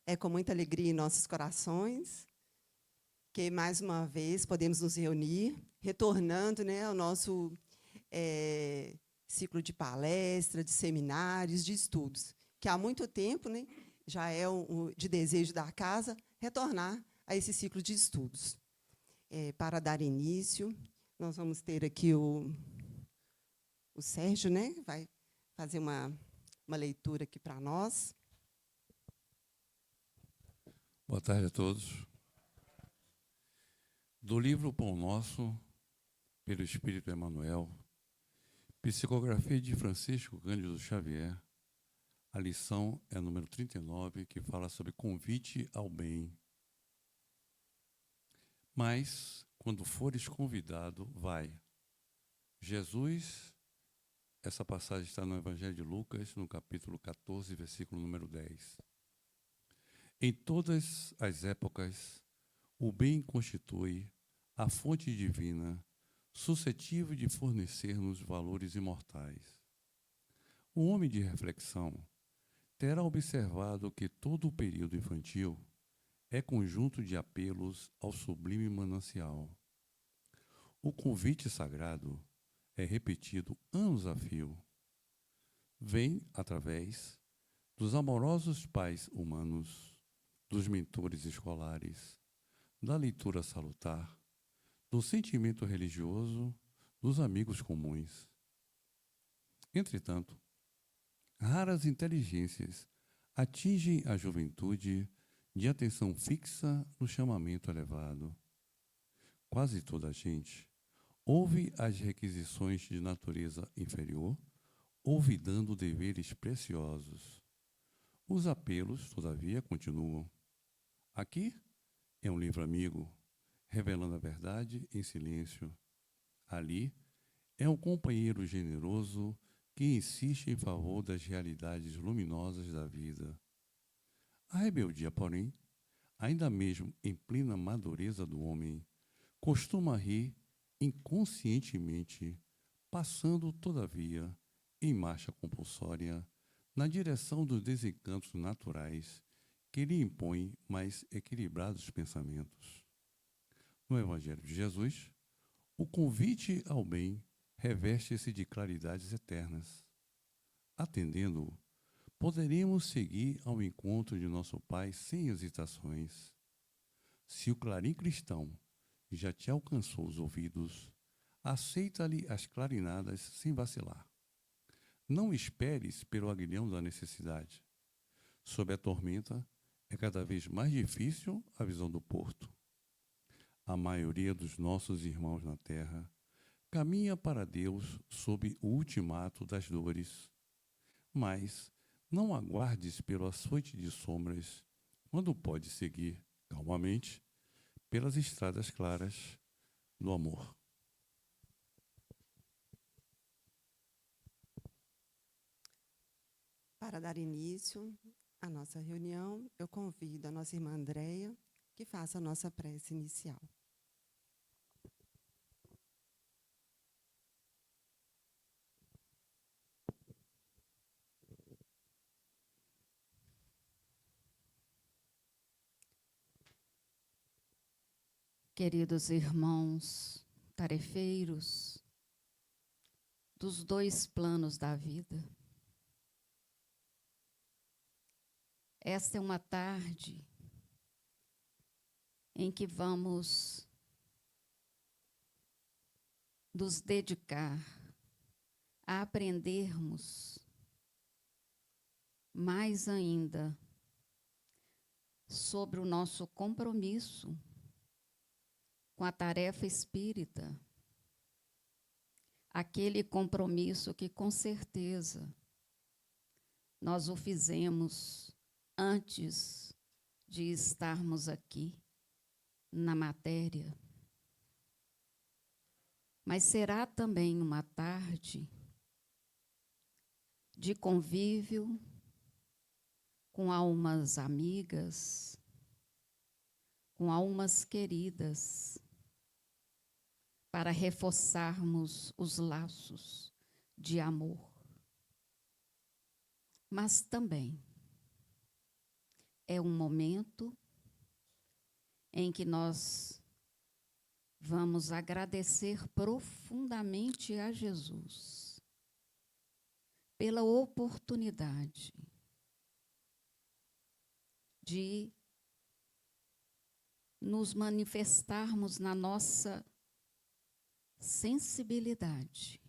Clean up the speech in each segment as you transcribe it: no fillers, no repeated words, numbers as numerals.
É com muita alegria em nossos corações que, mais uma vez, podemos nos reunir, retornando, né, ao nosso ciclo de palestra, de seminários, de estudos, que há muito tempo, né, já é de desejo da casa retornar a esse ciclo de estudos. Para dar início, nós vamos ter aqui o Sérgio, né, vai fazer uma leitura aqui para nós. Boa tarde a todos. Do livro Pão Nosso, pelo Espírito Emmanuel, psicografia de Francisco Cândido Xavier, a lição é número 39, que fala sobre convite ao bem. Mas, quando fores convidado, vai. Jesus, essa passagem está no Evangelho de Lucas, no capítulo 14, versículo número 10. Em todas as épocas, o bem constitui a fonte divina, suscetível de fornecer-nos valores imortais. O homem de reflexão terá observado que todo o período infantil é conjunto de apelos ao sublime manancial. O convite sagrado é repetido anos a fio. Vem através dos amorosos pais humanos, dos mentores escolares, da leitura salutar, do sentimento religioso, dos amigos comuns. Entretanto, raras inteligências atingem a juventude de atenção fixa no chamamento elevado. Quase toda a gente ouve as requisições de natureza inferior, olvidando deveres preciosos. Os apelos, todavia, continuam. Aqui é um livro amigo, revelando a verdade em silêncio. Ali é um companheiro generoso que insiste em favor das realidades luminosas da vida. A rebeldia, porém, ainda mesmo em plena madureza do homem, costuma rir inconscientemente, passando, todavia, em marcha compulsória, na direção dos desencantos naturais que lhe impõem mais equilibrados pensamentos. No Evangelho de Jesus, o convite ao bem reveste-se de claridades eternas. Atendendo-o, poderemos seguir ao encontro de nosso Pai sem hesitações. Se o clarim cristão já te alcançou os ouvidos, aceita-lhe as clarinadas sem vacilar. Não esperes pelo aguilhão da necessidade. Sob a tormenta, é cada vez mais difícil a visão do porto. A maioria dos nossos irmãos na terra caminha para Deus sob o ultimato das dores. Mas não aguardes pelo açoite de sombras, quando pode seguir calmamente pelas estradas claras do amor. Para dar início à nossa reunião, eu convido a nossa irmã Andréia que faça a nossa prece inicial. Queridos irmãos tarefeiros dos dois planos da vida, esta é uma tarde em que vamos nos dedicar a aprendermos mais ainda sobre o nosso compromisso com a tarefa espírita, aquele compromisso que, com certeza, nós o fizemos antes de estarmos aqui na matéria. Mas será também uma tarde de convívio com almas amigas, com almas queridas, para reforçarmos os laços de amor. Mas também é um momento em que nós vamos agradecer profundamente a Jesus pela oportunidade de nos manifestarmos na nossa sensibilidade,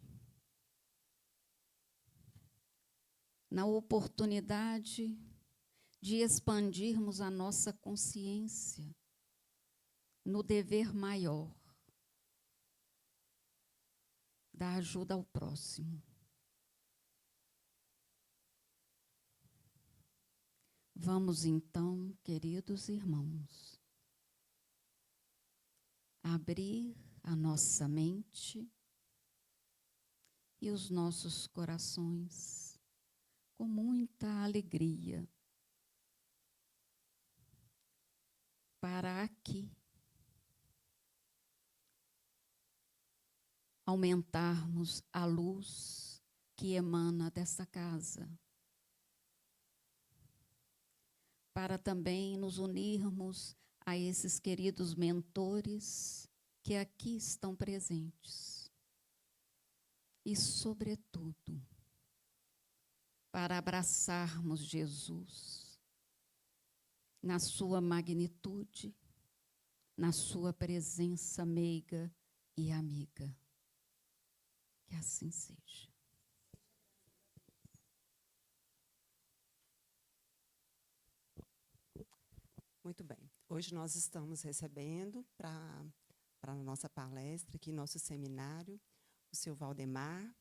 na oportunidade de expandirmos a nossa consciência no dever maior da ajuda ao próximo. Vamos então, queridos irmãos, abrir a nossa mente e os nossos corações com muita alegria para aqui aumentarmos a luz que emana dessa casa, para também nos unirmos a esses queridos mentores que aqui estão presentes. E, sobretudo, para abraçarmos Jesus na sua magnitude, na sua presença meiga e amiga. Que assim seja. Muito bem. Hoje nós estamos recebendo para a nossa palestra, aqui nosso seminário, o seu Valdemar,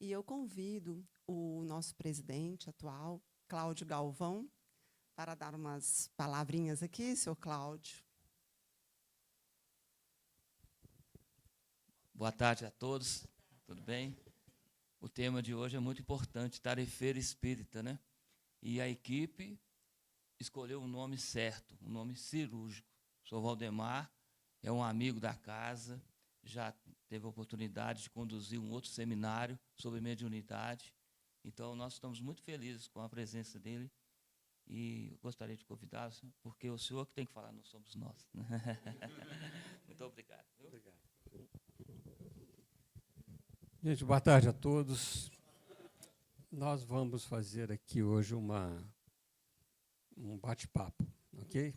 e eu convido o nosso presidente atual, Cláudio Galvão, para dar umas palavrinhas aqui, seu Cláudio. Boa tarde a todos, tudo bem? O tema de hoje é muito importante, tarefeiro espírita, né? E a equipe escolheu um nome certo, um nome cirúrgico. O senhor Valdemar é um amigo da casa, já teve a oportunidade de conduzir um outro seminário sobre mediunidade. Então, nós estamos muito felizes com a presença dele e gostaria de convidá-lo, porque o senhor que tem que falar, não somos nós. Muito obrigado. Obrigado. Gente, boa tarde a todos. Nós vamos fazer aqui hoje um bate-papo, ok?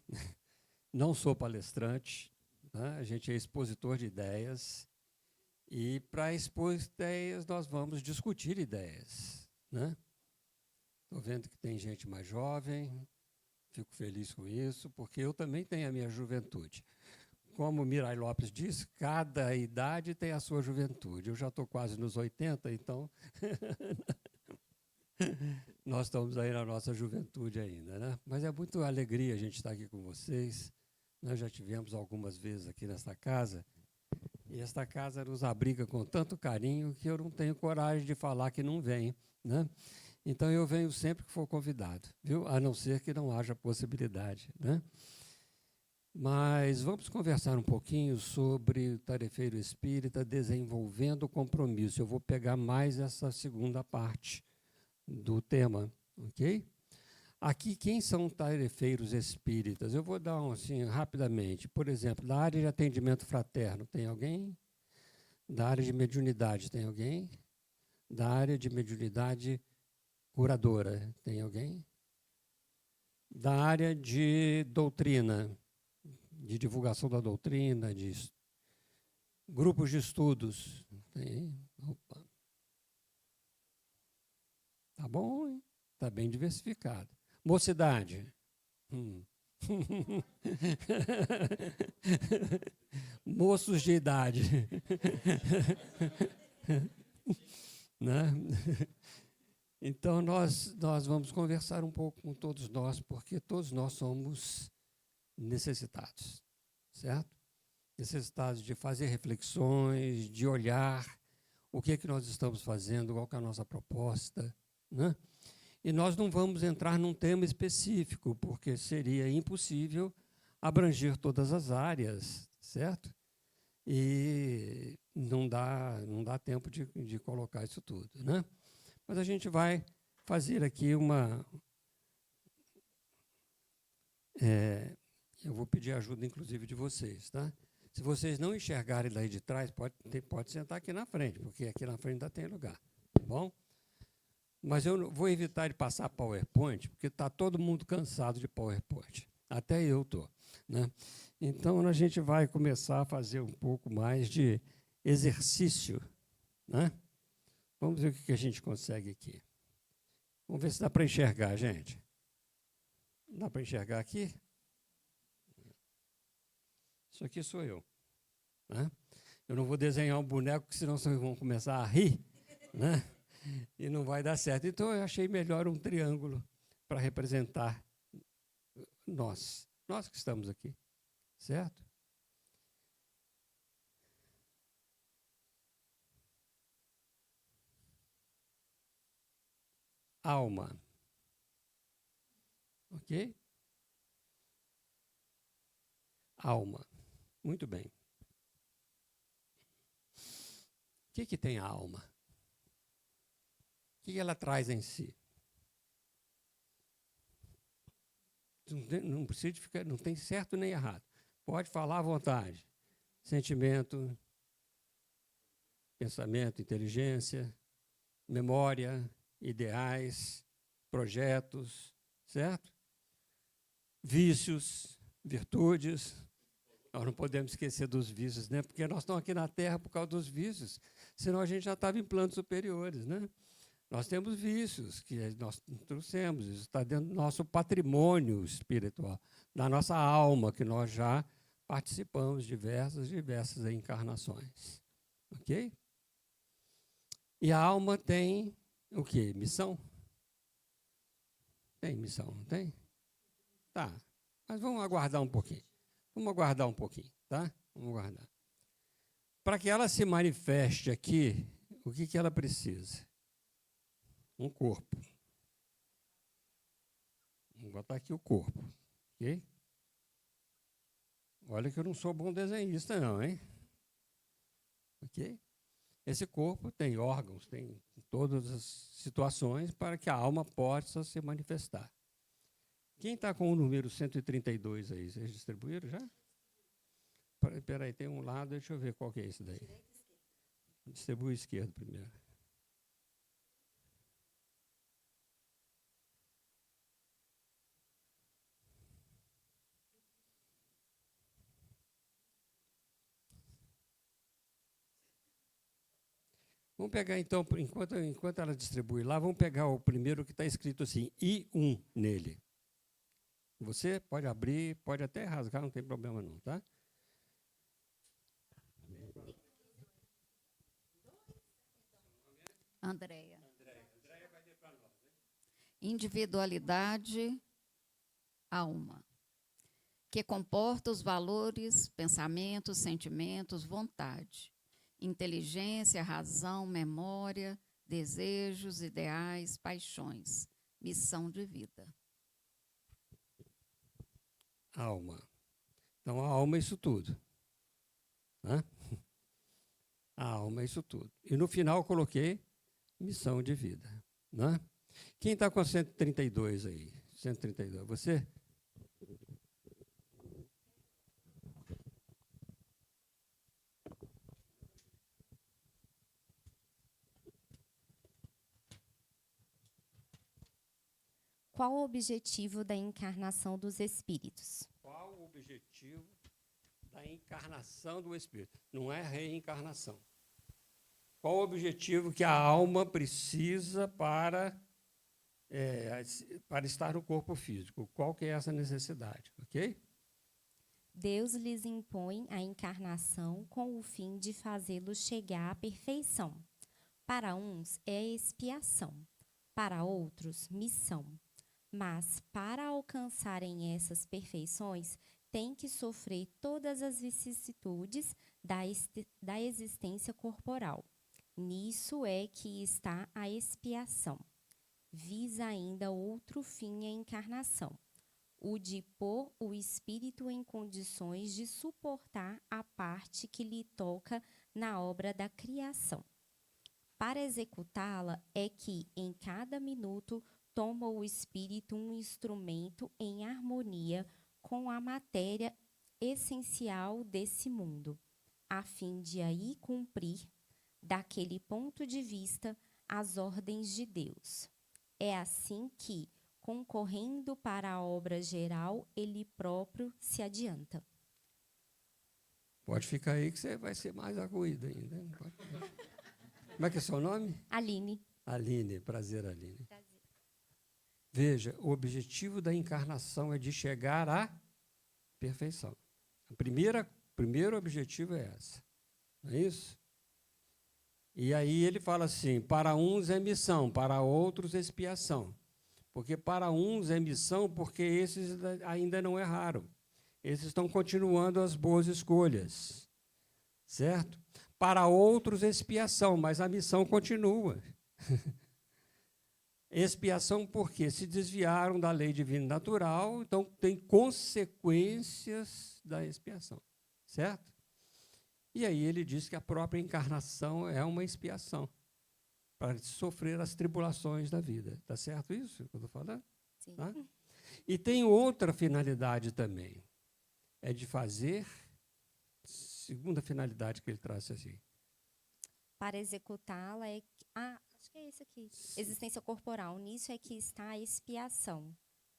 Não sou palestrante, né? A gente é expositor de ideias, e para expor ideias nós vamos discutir ideias, né? Estou vendo que tem gente mais jovem, fico feliz com isso, porque eu também tenho a minha juventude. Como Mirai Lopes disse, cada idade tem a sua juventude. Eu já estou quase nos 80, então nós estamos aí na nossa juventude ainda, né? Mas é muito alegria a gente estar aqui com vocês. Nós já tivemos algumas vezes aqui nesta casa, e esta casa nos abriga com tanto carinho que eu não tenho coragem de falar que não vem, né? Então eu venho sempre que for convidado, viu? A não ser que não haja possibilidade, né? Mas vamos conversar um pouquinho sobre o tarefeiro espírita desenvolvendo o compromisso. Eu vou pegar mais essa segunda parte do tema, ok? Aqui, quem são tarefeiros espíritas? Eu vou dar assim, rapidamente. Por exemplo, da área de atendimento fraterno, tem alguém? Da área de mediunidade, tem alguém? Da área de mediunidade curadora, tem alguém? Da área de doutrina, de divulgação da doutrina, de grupos de estudos. Tem? Opa. Tá bom, hein? Tá bem diversificado. Mocidade. Moços de idade. Né? Então, nós vamos conversar um pouco com todos nós, porque todos nós somos necessitados, certo? Necessitados de fazer reflexões, de olhar o que é que nós estamos fazendo, qual que é a nossa proposta, né? E nós não vamos entrar num tema específico, porque seria impossível abranger todas as áreas, certo? E não dá tempo de colocar isso tudo, né? Mas a gente vai fazer aqui eu vou pedir ajuda, inclusive, de vocês, tá? Se vocês não enxergarem daí de trás, pode sentar aqui na frente, porque aqui na frente ainda tem lugar, tá bom? Mas eu vou evitar de passar PowerPoint, porque está todo mundo cansado de PowerPoint. Até eu estou, né? Então, a gente vai começar a fazer um pouco mais de exercício, né? Vamos ver o que a gente consegue aqui. Vamos ver se dá para enxergar, gente. Dá para enxergar aqui? Isso aqui sou eu, né? Eu não vou desenhar um boneco, porque senão vocês vão começar a rir, né? E não vai dar certo. Então, eu achei melhor um triângulo para representar nós que estamos aqui, certo? Alma. Ok? Alma. Muito bem. O que tem a alma? O que ela traz em si? Não precisa ficar, não tem certo nem errado. Pode falar à vontade. Sentimento, pensamento, inteligência, memória, ideais, projetos, certo? Vícios, virtudes. Nós não podemos esquecer dos vícios, né? Porque nós estamos aqui na Terra por causa dos vícios, senão a gente já estava em planos superiores, né? Nós temos vícios que nós trouxemos, isso está dentro do nosso patrimônio espiritual, da nossa alma, que nós já participamos de diversas encarnações. Ok? E a alma tem o quê? Missão? Tem missão, não tem? Tá, mas vamos aguardar um pouquinho. Vamos aguardar um pouquinho, tá? Vamos aguardar. Para que ela se manifeste aqui, o que ela precisa? Um corpo. Vou botar aqui o corpo, ok? Olha que eu não sou bom desenhista, não, hein? Ok? Esse corpo tem órgãos, tem todas as situações para que a alma possa se manifestar. Quem está com o número 132 aí? Vocês distribuíram já? Espera aí, tem um lado, deixa eu ver qual que é esse daí. Distribui o esquerdo primeiro. Vamos pegar, então, enquanto ela distribui lá, vamos pegar o primeiro que está escrito assim, I1 nele. Você pode abrir, pode até rasgar, não tem problema não, tá? Andréia vai ler para nós, né? Individualidade, alma, que comporta os valores, pensamentos, sentimentos, vontade, inteligência, razão, memória, desejos, ideais, paixões, missão de vida. Alma. Então, a alma é isso tudo, né? A alma é isso tudo. E no final eu coloquei missão de vida, né? Quem está com 132 aí? 132, você? Qual o objetivo da encarnação dos espíritos? Qual o objetivo da encarnação do espírito? Não é reencarnação. Qual o objetivo que a alma precisa para estar no corpo físico? Qual que é essa necessidade, ok? Deus lhes impõe a encarnação com o fim de fazê-los chegar à perfeição. Para uns é expiação, para outros, missão. Mas, para alcançarem essas perfeições, têm que sofrer todas as vicissitudes da existência corporal. Nisso é que está a expiação. Visa ainda outro fim a encarnação, o de pôr o espírito em condições de suportar a parte que lhe toca na obra da criação. Para executá-la é que, em cada minuto, toma o espírito um instrumento em harmonia com a matéria essencial desse mundo, a fim de aí cumprir, daquele ponto de vista, as ordens de Deus. É assim que, concorrendo para a obra geral, ele próprio se adianta. Pode ficar aí que você vai ser mais agudo ainda. Como é que é seu nome? Aline. Aline, prazer, Aline. Veja, o objetivo da encarnação é de chegar à perfeição. O primeiro objetivo é esse. Não é isso? E aí ele fala assim, para uns é missão, para outros expiação. Porque para uns é missão, porque esses ainda não erraram. Esses estão continuando as boas escolhas. Certo? Para outros expiação, mas a missão continua. Expiação porque se desviaram da lei divina natural, então tem consequências da expiação, certo? E aí ele diz que a própria encarnação é uma expiação para sofrer as tribulações da vida. Está certo isso que eu estou falando? Sim. Tá? E tem outra finalidade também, é de fazer, segunda finalidade que ele traz assim. Para executá-la é... acho que é esse aqui. Existência corporal. Nisso é que está a expiação.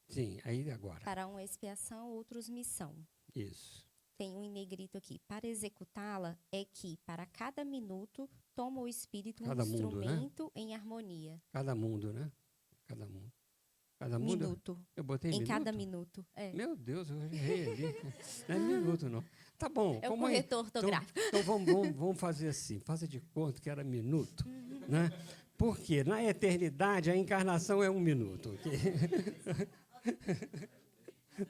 Sim, aí agora. Para um expiação, outros missão. Isso. Tem um em negrito aqui. Para executá-la é que, para cada minuto, toma o espírito Cada um mundo, instrumento em harmonia. Cada mundo, né? Cada mundo. Cada mundo. Minuto. Eu botei Em minuto? cada minuto. É. Meu Deus, eu errei ali. Não é minuto, não. Tá bom. É o como corretor ortográfico. Então vamos fazer assim. Faça de conta que era minuto. Né? Porque na eternidade a encarnação é 1 minuto. Okay?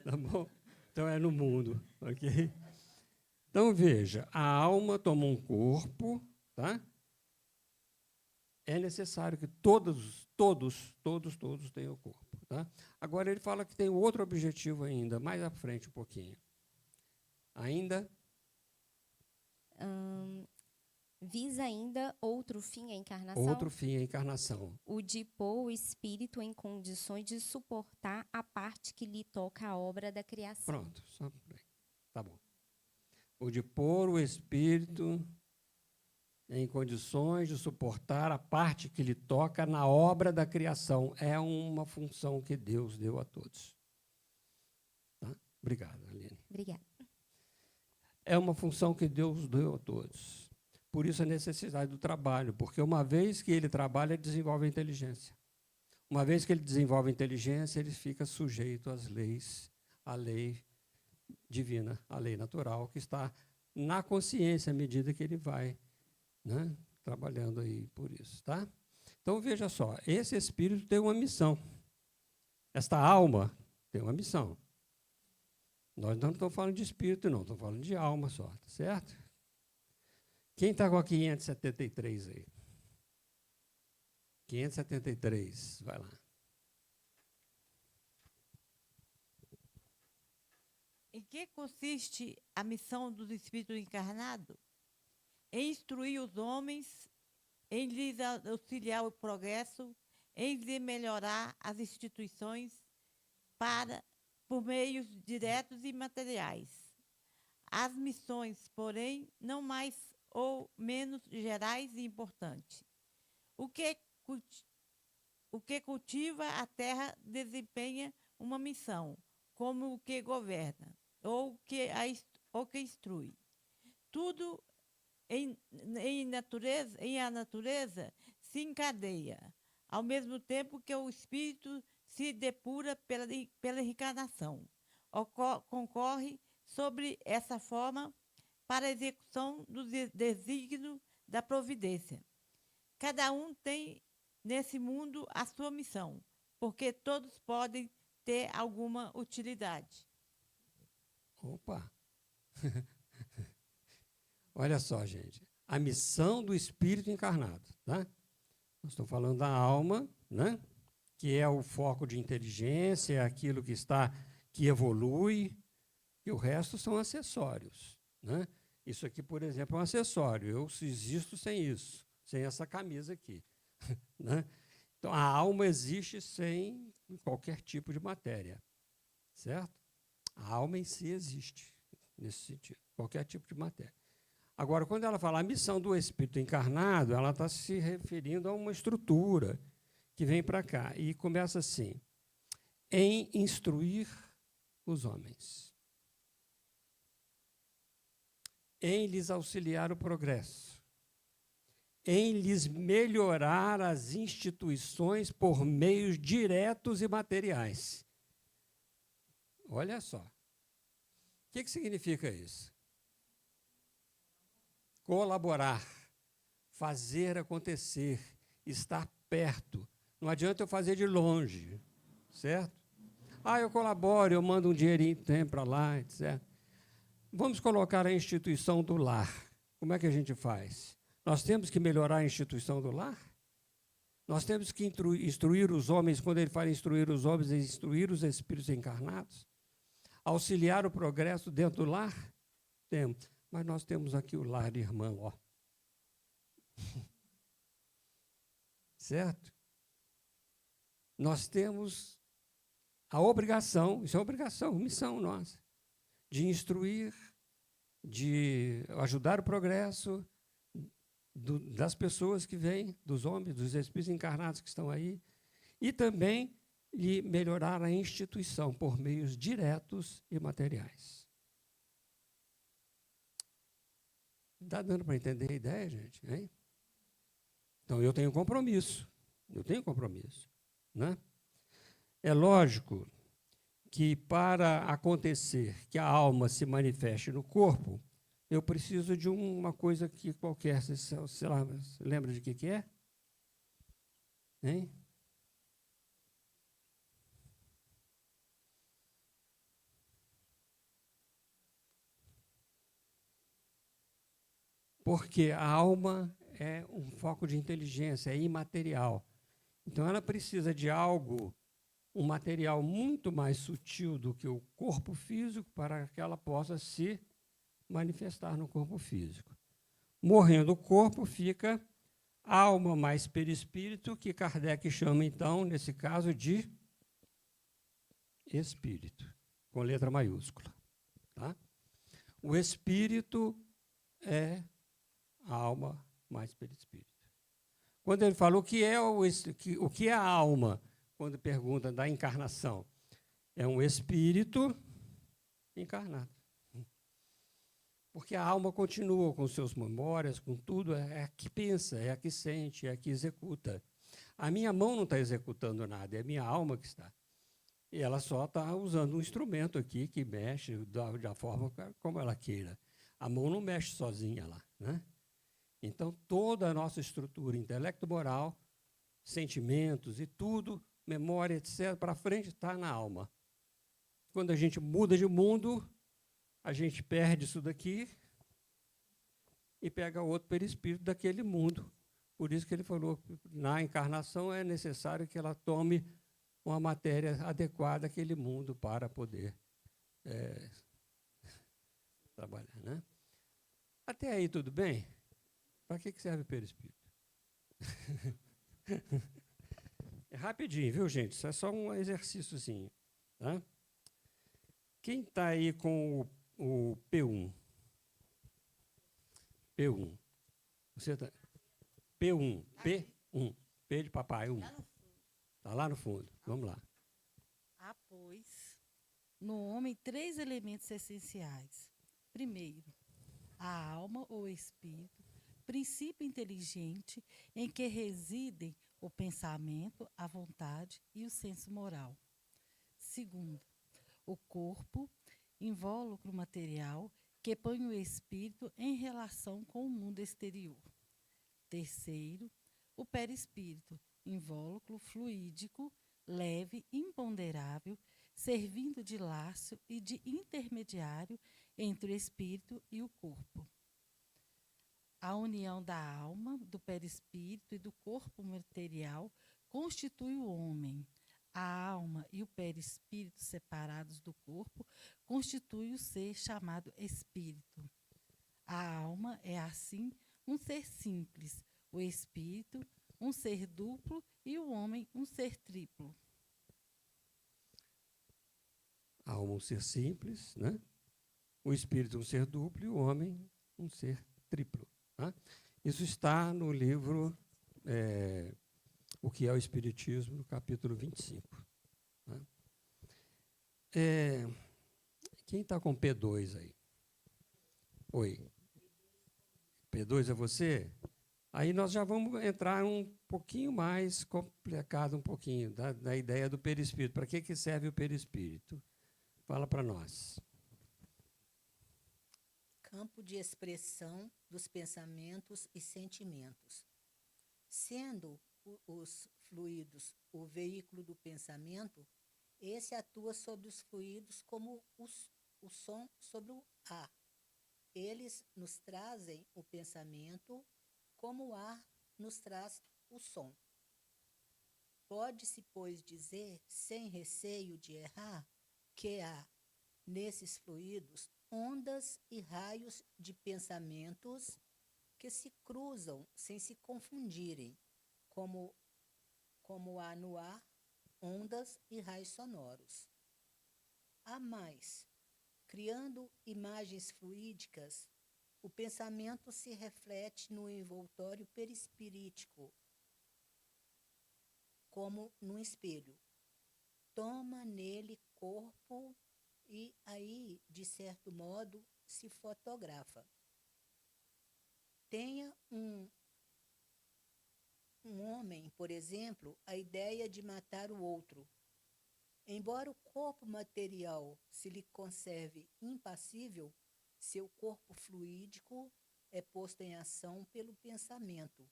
Tá bom? Então é no mundo. Ok? Então veja, a alma toma um corpo, tá? É necessário que todos tenham o corpo. Tá? Agora ele fala que tem outro objetivo ainda, mais à frente um pouquinho. Ainda? Visa ainda outro fim a encarnação? Outro fim, a encarnação. O de pôr o espírito em condições de suportar a parte que lhe toca a obra da criação. Pronto, só por aí. Tá bom. O de pôr o espírito em condições de suportar a parte que lhe toca na obra da criação. É uma função que Deus deu a todos. Tá? Obrigado, Aline. Obrigada. É uma função que Deus deu a todos. Por isso a necessidade do trabalho, porque uma vez que ele trabalha, ele desenvolve a inteligência. Uma vez que ele desenvolve a inteligência, ele fica sujeito às leis, à lei divina, à lei natural, que está na consciência à medida que ele vai, né, trabalhando aí por isso. Tá? Então, veja só, esse espírito tem uma missão. Esta alma tem uma missão. Nós não estamos falando de espírito, não, estamos falando de alma só, tá certo? Quem está com a 573 aí? 573, vai lá. Em que consiste a missão dos espíritos encarnados? Em instruir os homens, em lhes auxiliar o progresso, em lhes melhorar as instituições por meios diretos e materiais. As missões, porém, não mais ou menos gerais e importantes. O que cultiva a terra desempenha uma missão, como o que governa, ou que instrui. Tudo em a natureza se encadeia, ao mesmo tempo que o espírito se depura pela reencarnação. Concorre sobre essa forma para a execução do desígnio da providência. Cada um tem nesse mundo a sua missão, porque todos podem ter alguma utilidade. Opa! Olha só, gente. A missão do espírito encarnado. Tá? Nós estamos falando da alma, né? Que é o foco de inteligência, é aquilo que evolui, e o resto são acessórios. Né? Isso aqui, por exemplo, é um acessório. Eu existo sem isso, sem essa camisa aqui. Né? Então, a alma existe sem qualquer tipo de matéria. Certo? A alma em si existe, nesse sentido, qualquer tipo de matéria. Agora, quando ela fala a missão do espírito encarnado, ela está se referindo a uma estrutura que vem para cá. E começa assim, em instruir os homens, em lhes auxiliar o progresso, em lhes melhorar as instituições por meios diretos e materiais. Olha só. O que significa isso? Colaborar, fazer acontecer, estar perto. Não adianta eu fazer de longe, certo? Eu colaboro, eu mando um dinheirinho para lá, etc. Vamos colocar a instituição do lar. Como é que a gente faz? Nós temos que melhorar a instituição do lar? Nós temos que instruir os homens, quando ele fala instruir os homens, é instruir os espíritos encarnados? Auxiliar o progresso dentro do lar? Temos. Mas nós temos aqui o lar de irmão, ó. Certo? Nós temos a obrigação, isso é obrigação, missão nossa, de instruir, de ajudar o progresso das pessoas que vêm, dos homens, dos espíritos encarnados que estão aí, e também de melhorar a instituição por meios diretos e materiais. Está dando para entender a ideia, gente? Hein? Então, eu tenho compromisso. Né? É lógico que, para acontecer que a alma se manifeste no corpo, eu preciso de uma coisa que qualquer. Você lembra de que é? Hein? Porque a alma é um foco de inteligência, é imaterial. Então, ela precisa de algo, um material muito mais sutil do que o corpo físico para que ela possa se manifestar no corpo físico. Morrendo o corpo, fica alma mais perispírito, que Kardec chama, então, nesse caso, de espírito, com letra maiúscula. Tá? O espírito é a alma mais perispírito. Quando ele falou o que é a alma, quando pergunta da encarnação, é um espírito encarnado. Porque a alma continua com suas memórias, com tudo, é a que pensa, é a que sente, é a que executa. A minha mão não está executando nada, é a minha alma que está. E ela só está usando um instrumento aqui que mexe da forma como ela queira. A mão não mexe sozinha lá, né? Então, toda a nossa estrutura intelecto-moral, sentimentos e tudo, memória, etc., para frente está na alma. Quando a gente muda de mundo, a gente perde isso daqui e pega outro perispírito daquele mundo. Por isso que ele falou que na encarnação é necessário que ela tome uma matéria adequada àquele mundo para poder trabalhar. Né? Até aí tudo bem? Para que serve o perispírito? É rapidinho, viu, gente? Isso é só um exercíciozinho. Tá? Quem está aí com o P1? P1. Você tá? P1. P1. P de papai, 1. Está lá no fundo. Vamos lá. Há, pois, no homem 3 elementos essenciais. Primeiro, a alma ou espírito, princípio inteligente em que residem o pensamento, a vontade e o senso moral. Segundo, o corpo, invólucro material que põe o espírito em relação com o mundo exterior. Terceiro, o perispírito, invólucro fluídico, leve, imponderável, servindo de laço e de intermediário entre o espírito e o corpo. A união da alma, do perispírito e do corpo material constitui o homem. A alma e o perispírito separados do corpo constituem o ser chamado espírito. A alma é, assim, um ser simples, o espírito, um ser duplo e o homem, um ser triplo. A alma um ser simples, né? O espírito um ser duplo e o homem um ser triplo. Tá? Isso está no livro O que é o Espiritismo, no capítulo 25. Tá? Quem está com P2 aí? Oi. P2 é você? Aí nós já vamos entrar um pouquinho mais complicado, um pouquinho, da ideia do perispírito. Para que serve o perispírito? Fala para nós. Campo de expressão dos pensamentos e sentimentos. Sendo os fluidos o veículo do pensamento, esse atua sobre os fluidos como o som sobre o ar. Eles nos trazem o pensamento como o ar nos traz o som. Pode-se, pois, dizer, sem receio de errar, que há, nesses fluidos, ondas e raios de pensamentos que se cruzam sem se confundirem, como há no ar ondas e raios sonoros. Há mais, criando imagens fluídicas, o pensamento se reflete no envoltório perispirítico, como num espelho. Toma nele corpo e aí, de certo modo, se fotografa. Tenha um homem, por exemplo, a ideia de matar o outro. Embora o corpo material se lhe conserve impassível, seu corpo fluídico é posto em ação pelo pensamento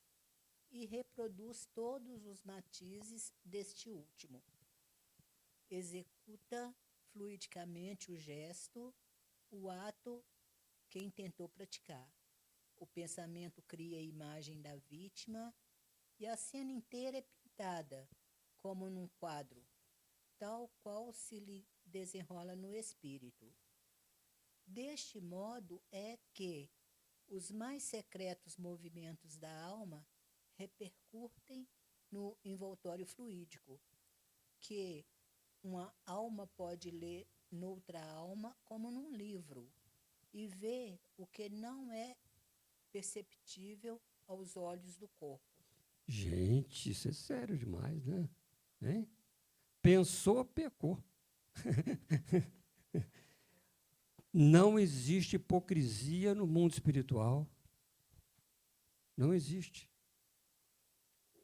e reproduz todos os matizes deste último. Executa fluidicamente o gesto, o ato que intentou praticar. O pensamento cria a imagem da vítima e a cena inteira é pintada, como num quadro, tal qual se lhe desenrola no espírito. Deste modo é que os mais secretos movimentos da alma repercutem no envoltório fluídico, que uma alma pode ler noutra alma como num livro, e ver o que não é perceptível aos olhos do corpo. Gente, isso é sério demais, né? Hein? Pensou, pecou. Não existe hipocrisia no mundo espiritual. Não existe.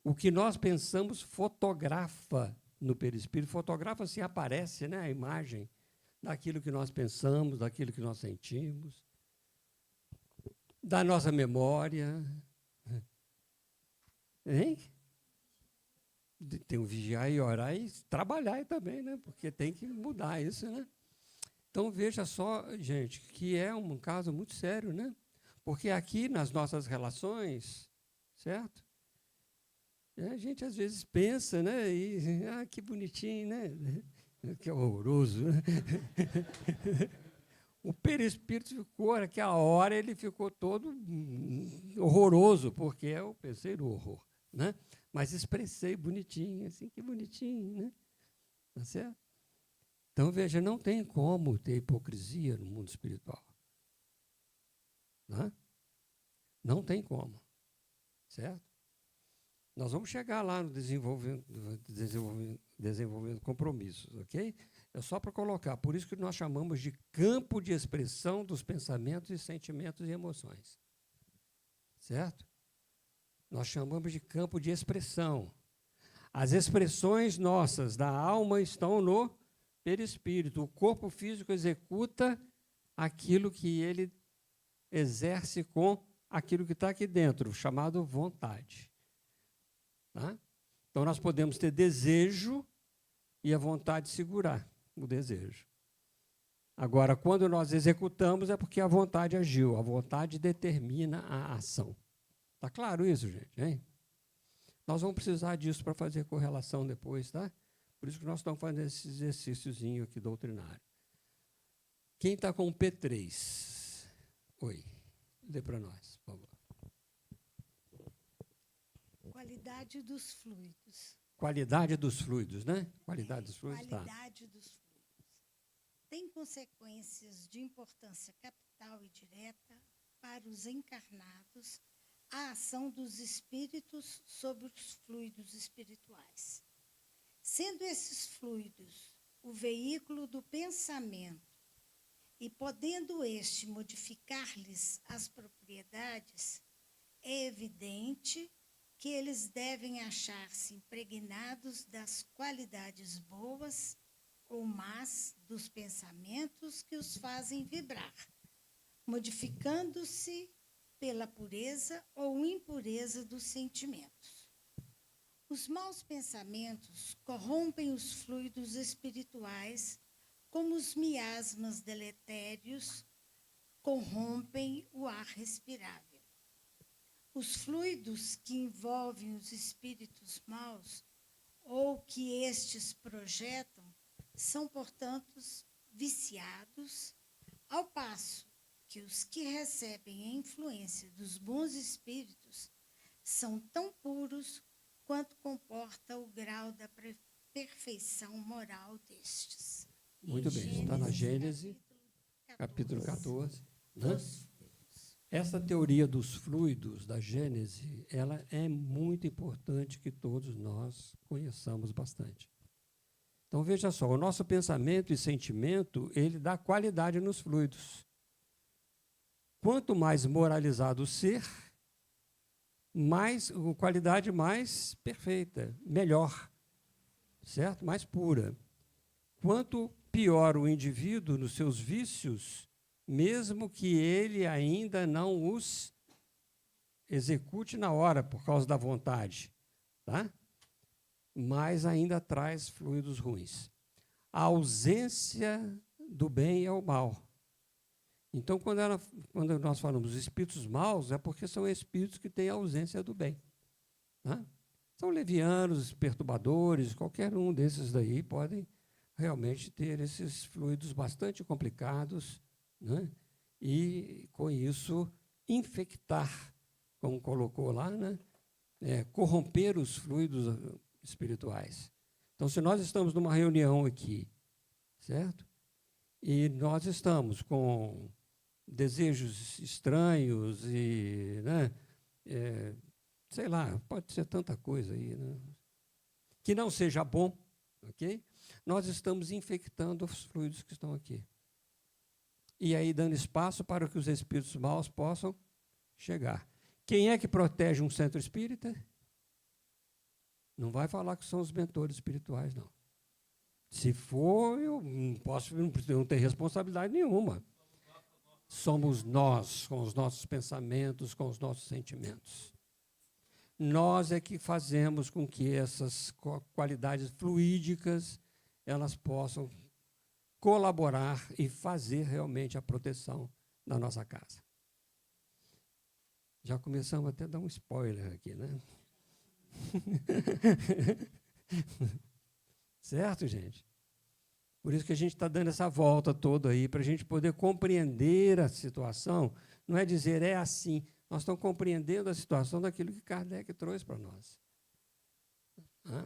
O que nós pensamos fotografa no perispírito, fotografa se aparece, né, a imagem daquilo que nós pensamos, daquilo que nós sentimos, da nossa memória. Hein? Tem que vigiar e orar e trabalhar também, né? Porque tem que mudar isso, né? Então, veja só, gente, que é um caso muito sério, né? Porque aqui, nas nossas relações, certo? A gente, às vezes, pensa, né? E, que bonitinho, né? Que horroroso, né? O perispírito ficou, naquela hora, ele ficou todo horroroso, porque eu pensei no horror, né? Mas expressei bonitinho, assim, que bonitinho, né? Tá certo? Então, veja, não tem como ter hipocrisia no mundo espiritual. Né? Não tem como. Certo? Nós vamos chegar lá no desenvolvendo compromissos, ok? É só para colocar. Por isso que nós chamamos de campo de expressão dos pensamentos e sentimentos e emoções. Certo? Nós chamamos de campo de expressão. As expressões nossas da alma estão no perispírito. O corpo físico executa aquilo que ele exerce com aquilo que está aqui dentro, chamado vontade. Tá? Então, nós podemos ter desejo e a vontade segurar o desejo. Agora, quando nós executamos, é porque a vontade agiu. A vontade determina a ação. Está claro isso, gente? Hein? Nós vamos precisar disso para fazer correlação depois, tá? Por isso que nós estamos fazendo esse exercíciozinho aqui doutrinário. Quem está com o P3? Oi, lê para nós, por favor. Qualidade dos fluidos. Qualidade dos fluidos, né? Qualidade dos fluidos, Qualidade dos fluidos. tem consequências de importância capital e direta para os encarnados a ação dos espíritos sobre os fluidos espirituais. Sendo esses fluidos o veículo do pensamento e podendo este modificar-lhes as propriedades, é evidente que eles devem achar-se impregnados das qualidades boas ou más dos pensamentos que os fazem vibrar, modificando-se pela pureza ou impureza dos sentimentos. Os maus pensamentos corrompem os fluidos espirituais, como os miasmas deletérios corrompem o ar respirável. Os fluidos que envolvem os espíritos maus ou que estes projetam são, portanto, viciados, ao passo que os que recebem a influência dos bons espíritos são tão puros quanto comporta o grau da perfeição moral destes. Muito bem, está na Gênesis, capítulo 14. Né? Essa teoria dos fluidos da Gênese, ela é muito importante que todos nós conheçamos bastante. Então, veja só, o nosso pensamento e sentimento, ele dá qualidade nos fluidos. Quanto mais moralizado o ser, mais qualidade mais perfeita, melhor, certo? Mais pura. Quanto pior o indivíduo nos seus vícios, mesmo que ele ainda não os execute na hora, por causa da vontade, tá? Mas ainda traz fluidos ruins. A ausência do bem é o mal. Então, quando nós falamos espíritos maus, é porque são espíritos que têm ausência do bem. Tá? São levianos, perturbadores, qualquer um desses daí podem realmente ter esses fluidos bastante complicados, né? E, com isso, infectar, como colocou lá, né? Corromper os fluidos espirituais. Então, se nós estamos numa reunião aqui, certo? E nós estamos com desejos estranhos e, né, sei lá, pode ser tanta coisa aí, né, que não seja bom, ok? Nós estamos infectando os fluidos que estão aqui. E aí dando espaço para que os espíritos maus possam chegar. Quem é que protege um centro espírita? Não vai falar que são os mentores espirituais, não. Se for, eu não tenho responsabilidade nenhuma. Somos nós, com os nossos pensamentos, com os nossos sentimentos. Nós é que fazemos com que essas qualidades fluídicas elas possam colaborar e fazer realmente a proteção da nossa casa. Já começamos até a dar um spoiler aqui, né? Certo, gente? Por isso que a gente está dando essa volta toda aí, para a gente poder compreender a situação. Não é dizer, é assim. Nós estamos compreendendo a situação daquilo que Kardec trouxe para nós.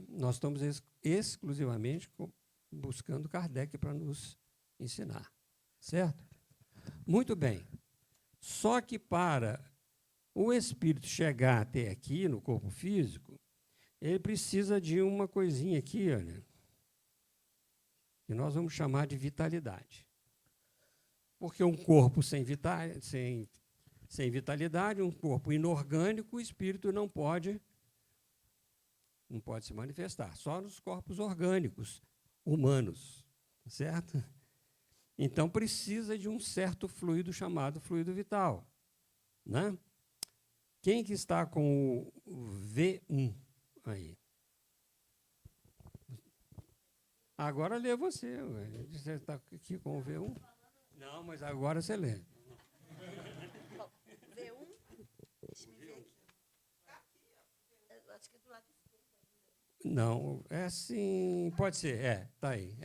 Nós estamos exclusivamente buscando Kardec para nos ensinar. Certo? Muito bem. Só que para o espírito chegar até aqui, no corpo físico, ele precisa de uma coisinha aqui, olha, que nós vamos chamar de vitalidade. Porque um corpo sem vitalidade, um corpo inorgânico, o espírito não pode se manifestar, só nos corpos orgânicos, humanos, certo? Então, precisa de um certo fluido chamado fluido vital, né? Quem que está com o V1 aí? Agora lê você. Você está aqui com o V1? Não, mas agora você lê. V1? Deixa eu ver aqui. Eu acho que é do lado esquerdo. Não, é assim, pode ser, está aí,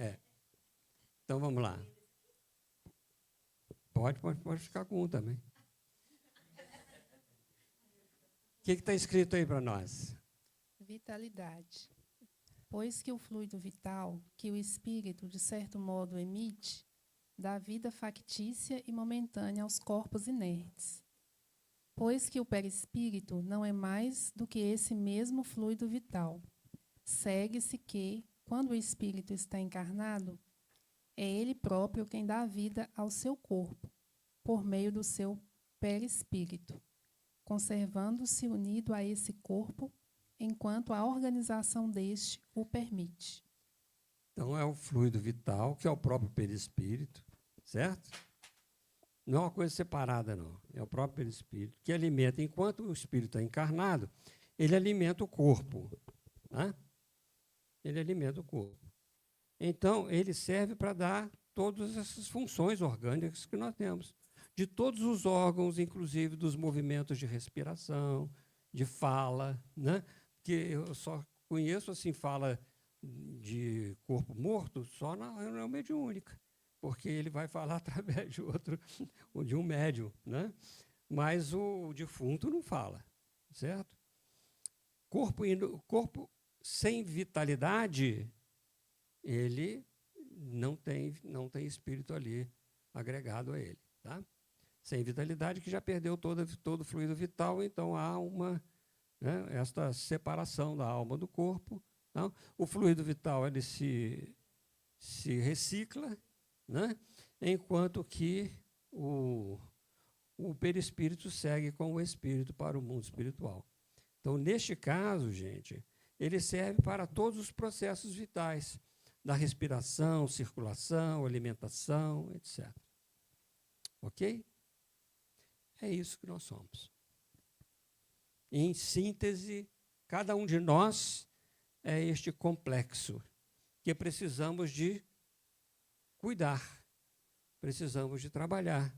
Então, vamos lá. Pode ficar com um também. O que está escrito aí para nós? Vitalidade. Pois que o fluido vital, que o espírito, de certo modo, emite, dá vida factícia e momentânea aos corpos inertes. Pois que o perispírito não é mais do que esse mesmo fluido vital. Segue-se que, quando o espírito está encarnado, é ele próprio quem dá vida ao seu corpo, por meio do seu perispírito, conservando-se unido a esse corpo enquanto a organização deste o permite. Então, é o fluido vital, que é o próprio perispírito, certo? Não é uma coisa separada, não. É o próprio perispírito que alimenta. Enquanto o espírito é encarnado, ele alimenta o corpo. Né? Ele alimenta o corpo. Então, ele serve para dar todas essas funções orgânicas que nós temos. De todos os órgãos, inclusive dos movimentos de respiração, de fala, né? Que eu só conheço assim fala de corpo morto só na reunião mediúnica, porque ele vai falar através de outro, de um médium, né? Mas o defunto não fala, certo? Corpo sem vitalidade, ele não tem espírito ali agregado a ele, tá? Sem vitalidade, que já perdeu todo o fluido vital, então há uma, né, esta separação da alma do corpo. Não? O fluido vital ele se recicla, né, enquanto que o perispírito segue com o espírito para o mundo espiritual. Então, neste caso, gente, ele serve para todos os processos vitais, da respiração, circulação, alimentação, etc. Ok? É isso que nós somos. Em síntese, cada um de nós é este complexo que precisamos de cuidar, precisamos de trabalhar,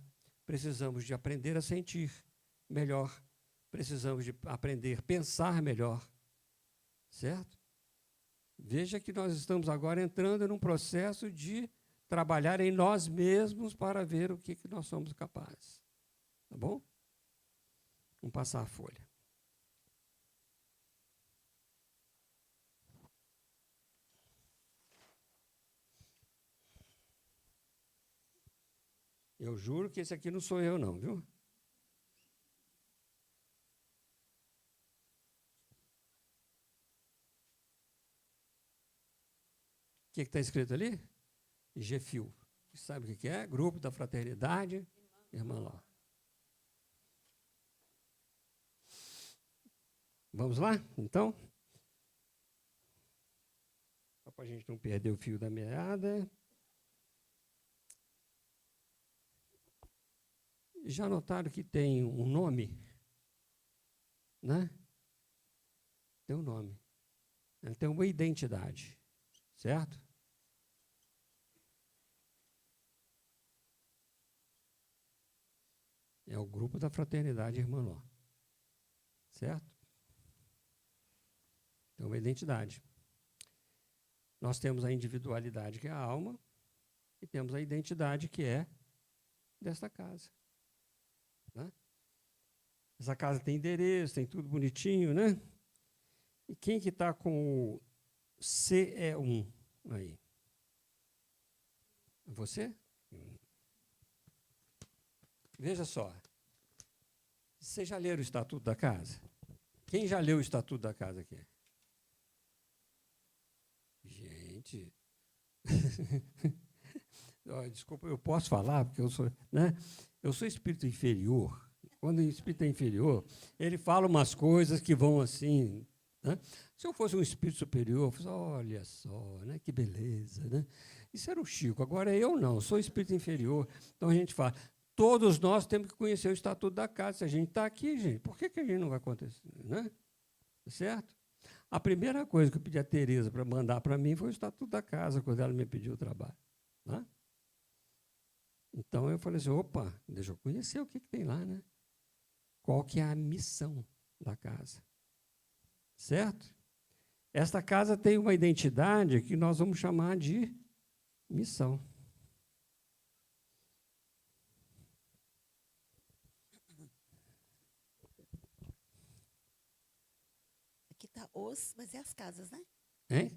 precisamos de aprender a sentir melhor, precisamos de aprender a pensar melhor, certo? Veja que nós estamos agora entrando num processo de trabalhar em nós mesmos para ver o que nós somos capazes. Tá bom? Vamos passar a folha. Eu juro que esse aqui não sou eu, não, viu? O que está escrito ali? GFIL. Sabe o que é? Grupo da Fraternidade Irmã Ló. Vamos lá, então? Só para a gente não perder o fio da meada. Já notaram que tem um nome? Né? Tem um nome. Ele tem uma identidade, certo? É o grupo da Fraternidade Irmã Ló. Certo? Tem uma identidade. Nós temos a individualidade, que é a alma, e temos a identidade, que é desta casa. Né? Essa casa tem endereço, tem tudo bonitinho, né? E quem que está com o CE1 aí? Você? Veja só. Vocês já leram o Estatuto da Casa? Quem já leu o Estatuto da Casa aqui? Gente. Desculpa, eu posso falar, porque eu sou, né? Eu sou espírito inferior. Quando o espírito é inferior, ele fala umas coisas que vão assim. Né? Se eu fosse um espírito superior, eu fosse, olha só, né? Que beleza. Né? Isso era o Chico. Agora eu não, sou espírito inferior. Então a gente fala. Todos nós temos que conhecer o Estatuto da Casa. Se a gente está aqui, gente, por que a gente não vai acontecer? Né? Certo? A primeira coisa que eu pedi a Tereza para mandar para mim foi o Estatuto da Casa, quando ela me pediu o trabalho. Né? Então, eu falei assim, opa, deixa eu conhecer o que tem lá. Né? Qual que é a missão da casa. Certo? Esta casa tem uma identidade que nós vamos chamar de missão. Mas é as casas, né? Hein?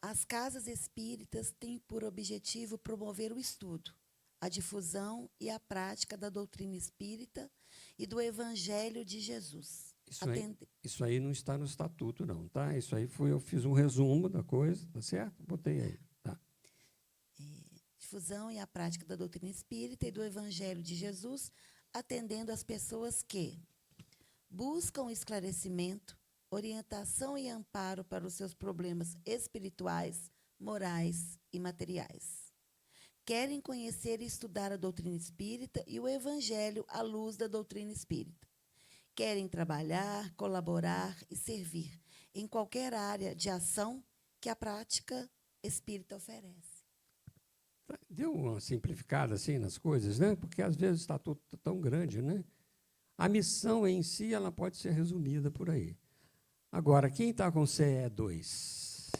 As casas espíritas têm por objetivo promover o estudo, a difusão e a prática da doutrina espírita e do Evangelho de Jesus. Isso aí não está no estatuto, não, tá? Isso aí eu fiz um resumo da coisa, tá certo? Botei aí, tá? Difusão e a prática da doutrina espírita e do Evangelho de Jesus, atendendo as pessoas que buscam esclarecimento, orientação e amparo para os seus problemas espirituais, morais e materiais. Querem conhecer e estudar a doutrina espírita e o Evangelho à luz da doutrina espírita. Querem trabalhar, colaborar e servir em qualquer área de ação que a prática espírita oferece. Deu uma simplificada assim nas coisas, né? Porque às vezes o estatuto é tão grande, né? A missão em si ela pode ser resumida por aí. Agora, quem está com CE2?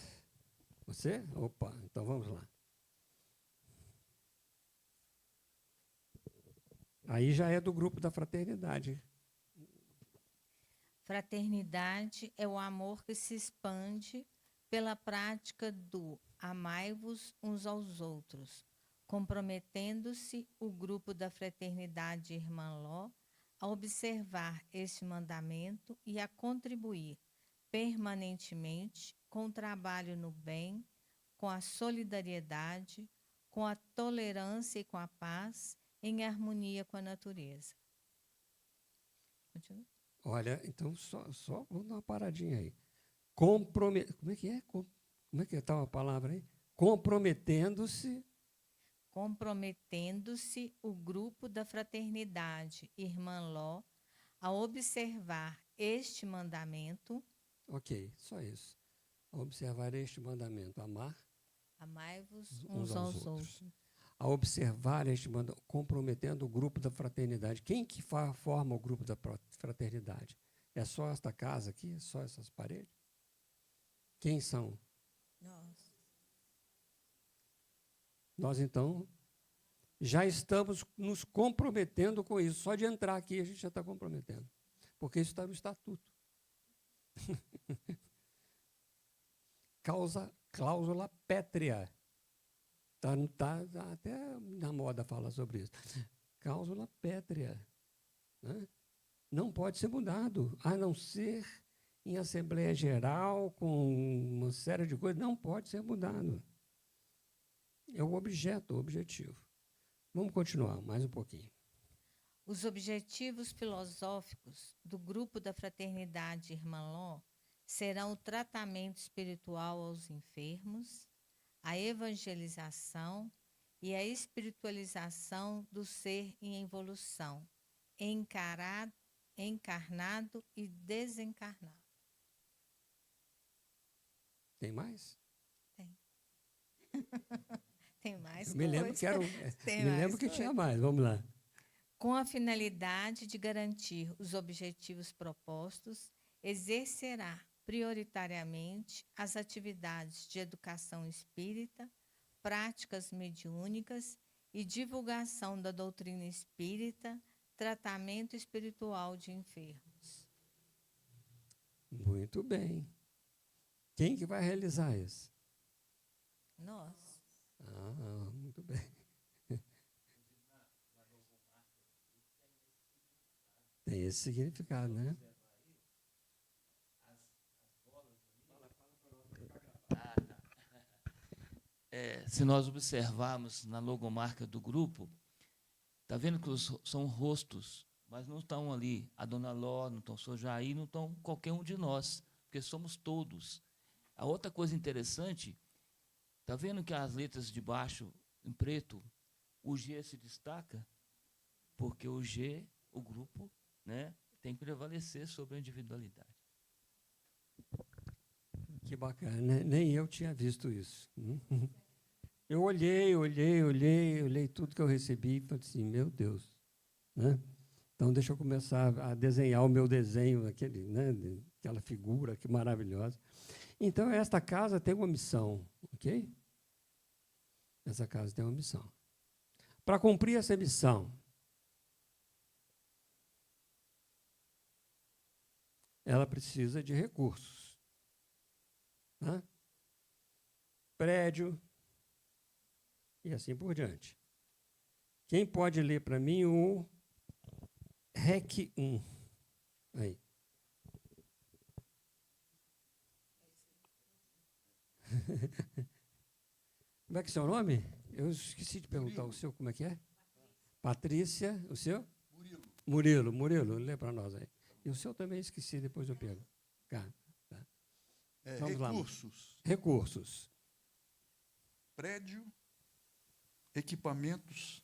Você? Opa, então vamos lá. Aí já é do grupo da fraternidade. Fraternidade é o amor que se expande pela prática do amai-vos uns aos outros, comprometendo-se o grupo da fraternidade Irmã Ló a observar este mandamento e a contribuir permanentemente com o trabalho no bem, com a solidariedade, com a tolerância e com a paz, em harmonia com a natureza. Continua. Olha, então só vamos dar uma paradinha aí. Como é que é? Como é que está a palavra aí? Comprometendo-se o grupo da fraternidade Irmã Ló a observar este mandamento. Ok, só isso. A observar este mandamento, amai-vos uns aos outros. A observar este mandamento, comprometendo o grupo da fraternidade. Quem que forma o grupo da fraternidade? É só esta casa aqui? É só essas paredes? Quem são? Nós, então, já estamos nos comprometendo com isso. Só de entrar aqui a gente já está comprometendo. Porque isso está no estatuto. Cláusula pétrea. Tá, até na moda fala sobre isso. Cláusula pétrea. Né? Não pode ser mudado, a não ser em Assembleia Geral, com uma série de coisas, não pode ser mudado. É o objeto, o objetivo. Vamos continuar mais um pouquinho. Os objetivos filosóficos do grupo da fraternidade Irmã Ló serão o tratamento espiritual aos enfermos, a evangelização e a espiritualização do ser em evolução, encarnado e desencarnado. Tem mais? Tem. Tem mais. Me lembro que tinha mais. Vamos lá. Com a finalidade de garantir os objetivos propostos, exercerá prioritariamente as atividades de educação espírita, práticas mediúnicas e divulgação da doutrina espírita, tratamento espiritual de enfermos. Muito bem. Quem que vai realizar isso? Nós. Muito bem. Tem esse significado, né? Se nós observarmos na logomarca do grupo, está vendo que são rostos, mas não estão ali a Dona Ló, não estão o Sr. Jair, não estão qualquer um de nós, porque somos todos. A outra coisa interessante, está vendo que as letras de baixo, em preto, o G se destaca, porque o G, o grupo, né, tem que prevalecer sobre a individualidade. Que bacana, né? Nem eu tinha visto isso. Eu olhei tudo que eu recebi e falei assim, meu Deus. Né? Então, deixa eu começar a desenhar o meu desenho, aquela figura que maravilhosa. Então, esta casa tem uma missão, ok? Essa casa tem uma missão. Para cumprir essa missão, ela precisa de recursos. Né? Prédio e assim por diante. Quem pode ler para mim o REC 1? Aí. Como é que é o seu nome? Eu esqueci de perguntar o seu, como é que é? Patrícia, o seu? Murilo, lê para nós aí. E o seu também esqueci, depois eu pego. Tá. Vamos Recursos. Lá. Recursos. Prédio, equipamentos,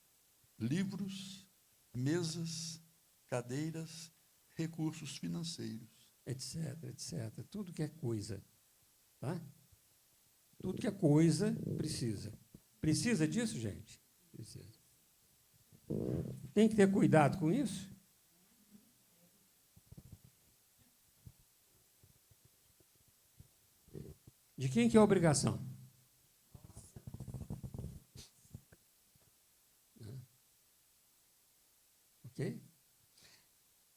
livros, mesas, cadeiras, recursos financeiros. Etc. Tudo que é coisa. Tá? Tudo que é coisa precisa. Precisa disso, gente? Precisa. Tem que ter cuidado com isso. De quem que é a obrigação? Ok?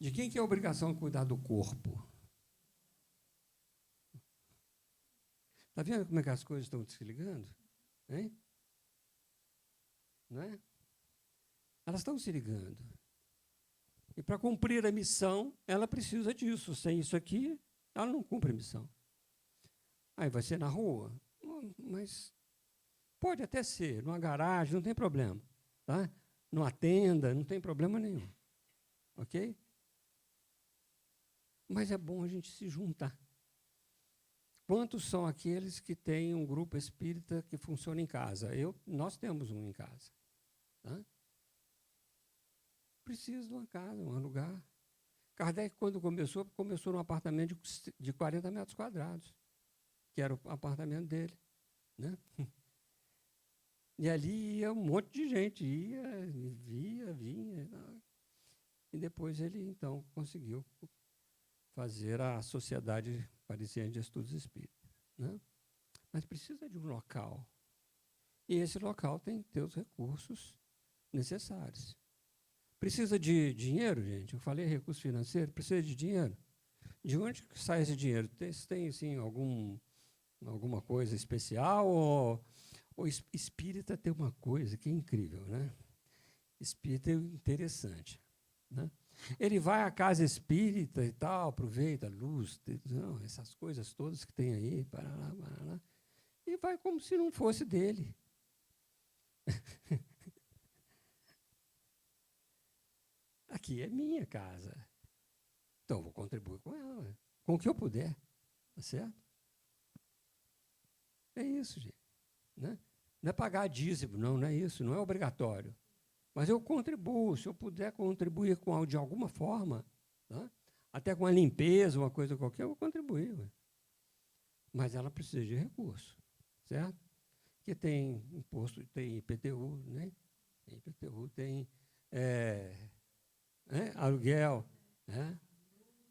De quem que é a obrigação de cuidar do corpo? Está vendo como é que as coisas estão se ligando? Hein? Não é? Elas estão se ligando. E para cumprir a missão, ela precisa disso. Sem isso aqui, ela não cumpre a missão. Aí vai ser na rua? Mas pode até ser, numa garagem, não tem problema. Tá? Numa tenda, não tem problema nenhum. Ok? Mas é bom a gente se juntar. Quantos são aqueles que têm um grupo espírita que funciona em casa? Nós temos um em casa. Tá? Precisa de uma casa, um lugar. Kardec, quando começou num apartamento de 40 metros quadrados, que era o apartamento dele. Né? E ali ia um monte de gente, via, vinha. E depois ele, então, conseguiu fazer a Sociedade Parisiense de Estudos Espíritas. Né? Mas precisa de um local. E esse local tem que ter os recursos necessários. Precisa de dinheiro, gente? Eu falei recurso financeiro, precisa de dinheiro. De onde sai esse dinheiro? Tem assim, alguma coisa especial? Ou espírita tem uma coisa que é incrível, né? Espírita é interessante. Né? Ele vai à casa espírita e tal, aproveita a luz, essas coisas todas que tem aí, para lá, e vai como se não fosse dele. Aqui é minha casa. Então, eu vou contribuir com ela, com o que eu puder. Tá certo? É isso, gente. Né? Não é pagar dízimo, não é isso, não é obrigatório. Mas eu contribuo, se eu puder contribuir de alguma forma, tá? Até com a limpeza, uma coisa qualquer, eu vou contribuir. Ué. Mas ela precisa de recurso, certo? Porque tem imposto, tem IPTU, né? Tem IPTU, tem aluguel, né?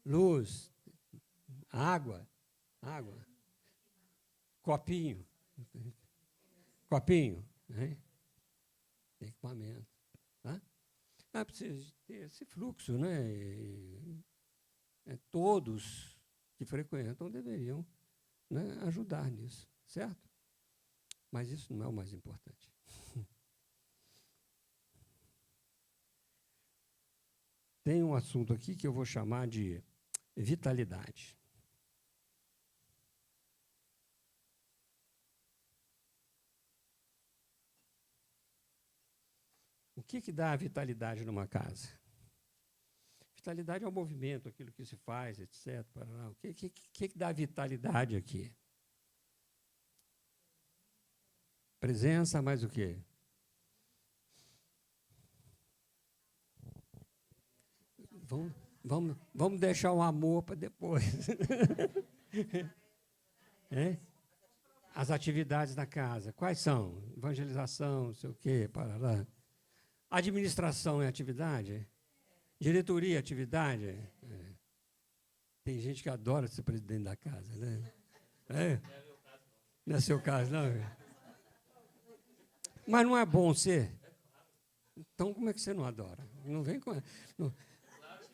Luz, água, copinho, né? Equipamento. Tá? Precisa ter esse fluxo, né? Todos que frequentam deveriam, né, ajudar nisso, certo? Mas isso não é o mais importante. Tem um assunto aqui que eu vou chamar de vitalidade. O que dá a vitalidade numa casa? Vitalidade é o movimento, aquilo que se faz, etc. O que dá vitalidade aqui? Presença, mais o quê? Vamos deixar o amor para depois. As atividades da casa. Quais são? Evangelização, não sei o quê, para lá. Administração é atividade? Diretoria é atividade? Tem gente que adora ser presidente da casa, né? Não é seu caso, não? Mas não é bom ser? Então, como é que você não adora? Não vem com...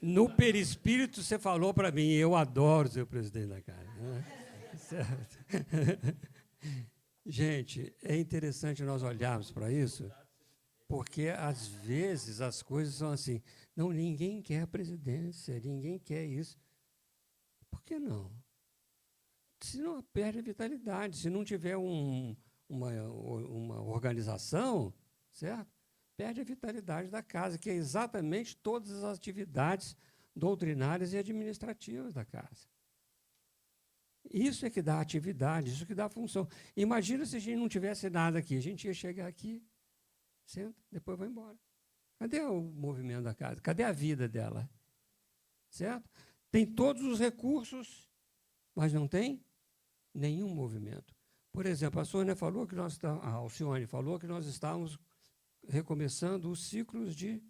No perispírito, você falou para mim, eu adoro ser o presidente da casa. Né? Certo? Gente, é interessante nós olharmos para isso. Porque, às vezes, as coisas são assim. Não, ninguém quer a presidência, ninguém quer isso. Por que não? Se não perde a vitalidade, se não tiver uma organização, certo? Perde a vitalidade da casa, que é exatamente todas as atividades doutrinárias e administrativas da casa. Isso é que dá atividade, isso que dá função. Imagina se a gente não tivesse nada aqui, a gente ia chegar aqui, senta, depois vai embora. Cadê o movimento da casa? Cadê a vida dela? Certo? Tem todos os recursos, mas não tem nenhum movimento. Por exemplo, a Sônia falou que a Alcione falou que nós estávamos recomeçando os ciclos de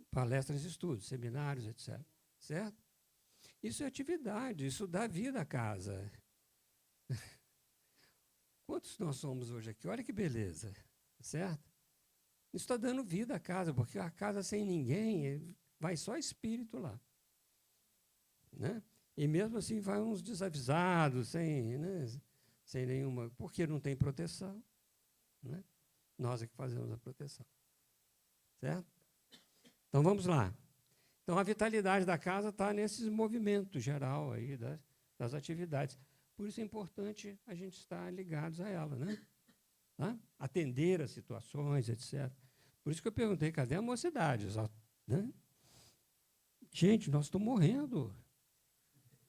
palestras, estudos, seminários, etc. Certo? Isso é atividade, isso dá vida à casa. Quantos nós somos hoje aqui? Olha que beleza, certo? Isso está dando vida à casa, porque a casa sem ninguém, vai só espírito lá. Né? E mesmo assim vai uns desavisados, sem nenhuma... Porque não tem proteção. Né? Nós é que fazemos a proteção. Certo? Então, vamos lá. Então, a vitalidade da casa está nesse movimento geral aí das atividades. Por isso é importante a gente estar ligados a ela, né? Tá? Atender as situações, etc. Por isso que eu perguntei, cadê a mocidade? Né? Gente, nós estamos morrendo.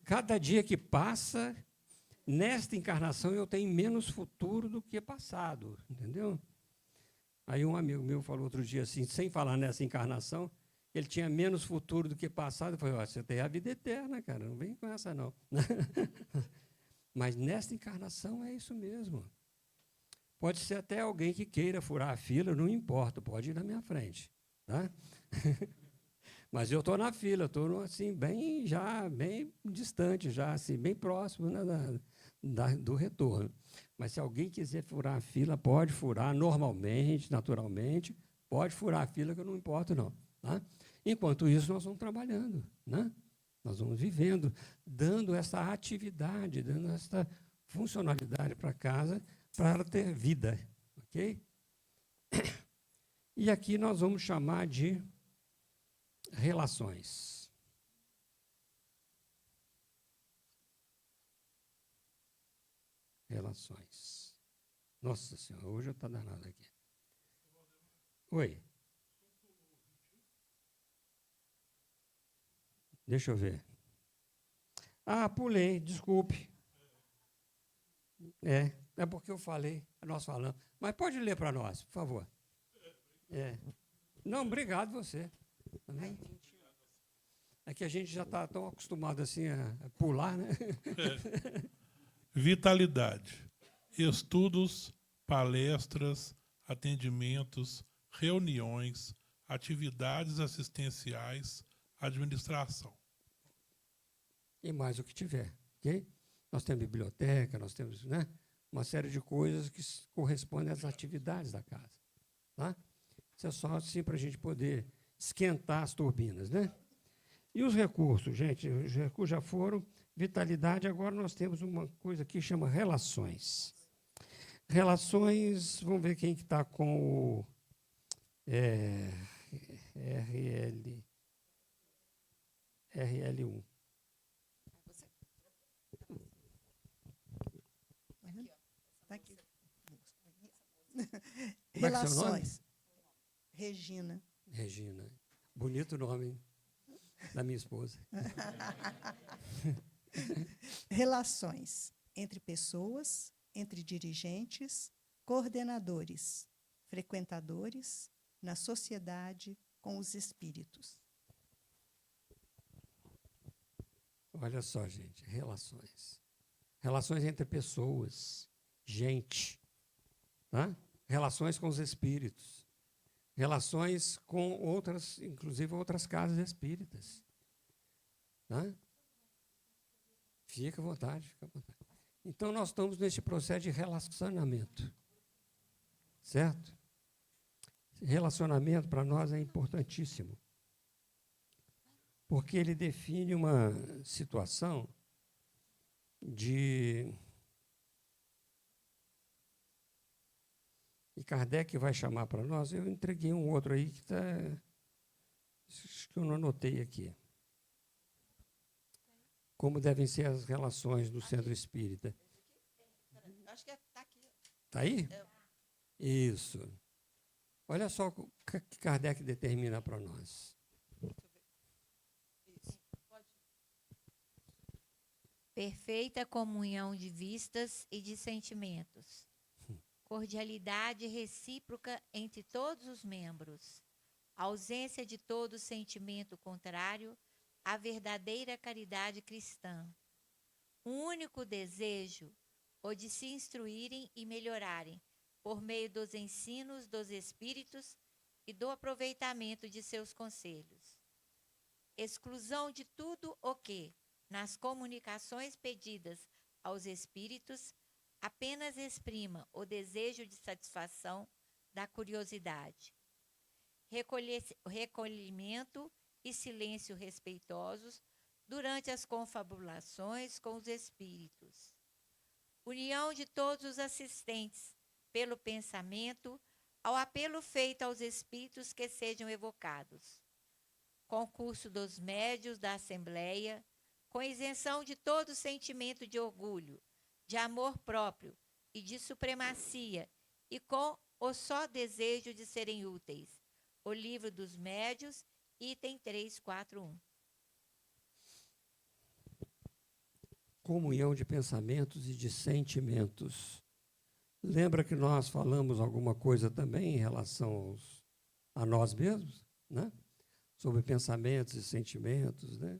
Cada dia que passa, nesta encarnação, eu tenho menos futuro do que passado, entendeu? Aí um amigo meu falou outro dia assim, sem falar nessa encarnação, ele tinha menos futuro do que passado. Eu falei, você tem a vida eterna, cara, não vem com essa, não. Mas nesta encarnação é isso mesmo. Pode ser até alguém que queira furar a fila, não importa, pode ir na minha frente. Tá? Mas eu estou na fila, estou assim, bem distante, já, assim, bem próximo, né, do retorno. Mas se alguém quiser furar a fila, pode furar normalmente, naturalmente, pode furar a fila, que eu não importo, não. Tá? Enquanto isso, nós vamos trabalhando, né? Nós vamos vivendo, dando essa atividade, dando essa funcionalidade para a casa, para ela ter vida. Ok? E aqui nós vamos chamar de relações. Relações. Nossa Senhora, hoje eu estou danado aqui. Oi. Deixa eu ver. Ah, pulei, desculpe. É porque eu falei, nós falamos. Mas pode ler para nós, por favor. Não, obrigado você. Também. É que a gente já está tão acostumado assim a pular, né? Vitalidade. Estudos, palestras, atendimentos, reuniões, atividades assistenciais, administração. E mais o que tiver, ok? Nós temos biblioteca, nós temos, né, uma série de coisas que correspondem às atividades da casa. Tá? Isso é só assim para a gente poder esquentar as turbinas, né? E os recursos, gente, os recursos já foram. Vitalidade, agora nós temos uma coisa que chama relações. Relações, vamos ver quem que está com o RL1. Tá aqui. Relações. Regina. Regina. Bonito nome, hein? Da minha esposa. Relações entre pessoas, entre dirigentes, coordenadores, frequentadores, na sociedade, com os espíritos. Olha só, gente, relações. Relações entre pessoas, gente. Tá? Relações com os espíritos. Relações com outras, inclusive outras casas espíritas. Tá? Fica à vontade, fica à vontade. Então, nós estamos nesse processo de relacionamento. Certo? Relacionamento, para nós, é importantíssimo. Porque ele define uma situação de E Kardec vai chamar para nós. Eu entreguei um outro aí que está... Acho que eu não anotei aqui. Como devem ser as relações do centro espírita. Acho que está aqui. Está aí? Isso. Olha só o que Kardec determina para nós. Perfeita comunhão de vistas e de sentimentos. Cordialidade recíproca entre todos os membros. Ausência de todo sentimento contrário à verdadeira caridade cristã. Um único desejo, o de se instruírem e melhorarem por meio dos ensinos dos espíritos e do aproveitamento de seus conselhos. Exclusão de tudo o que, nas comunicações pedidas aos espíritos, apenas exprima o desejo de satisfação da curiosidade. Recolhimento e silêncio respeitosos durante as confabulações com os espíritos. União de todos os assistentes pelo pensamento ao apelo feito aos espíritos que sejam evocados. Concurso dos médios da Assembleia, com isenção de todo sentimento de orgulho, de amor próprio e de supremacia, e com o só desejo de serem úteis. O Livro dos Médios, item 341. Comunhão de pensamentos e de sentimentos. Lembra que nós falamos alguma coisa também em relação a nós mesmos, né? Sobre pensamentos e sentimentos, né?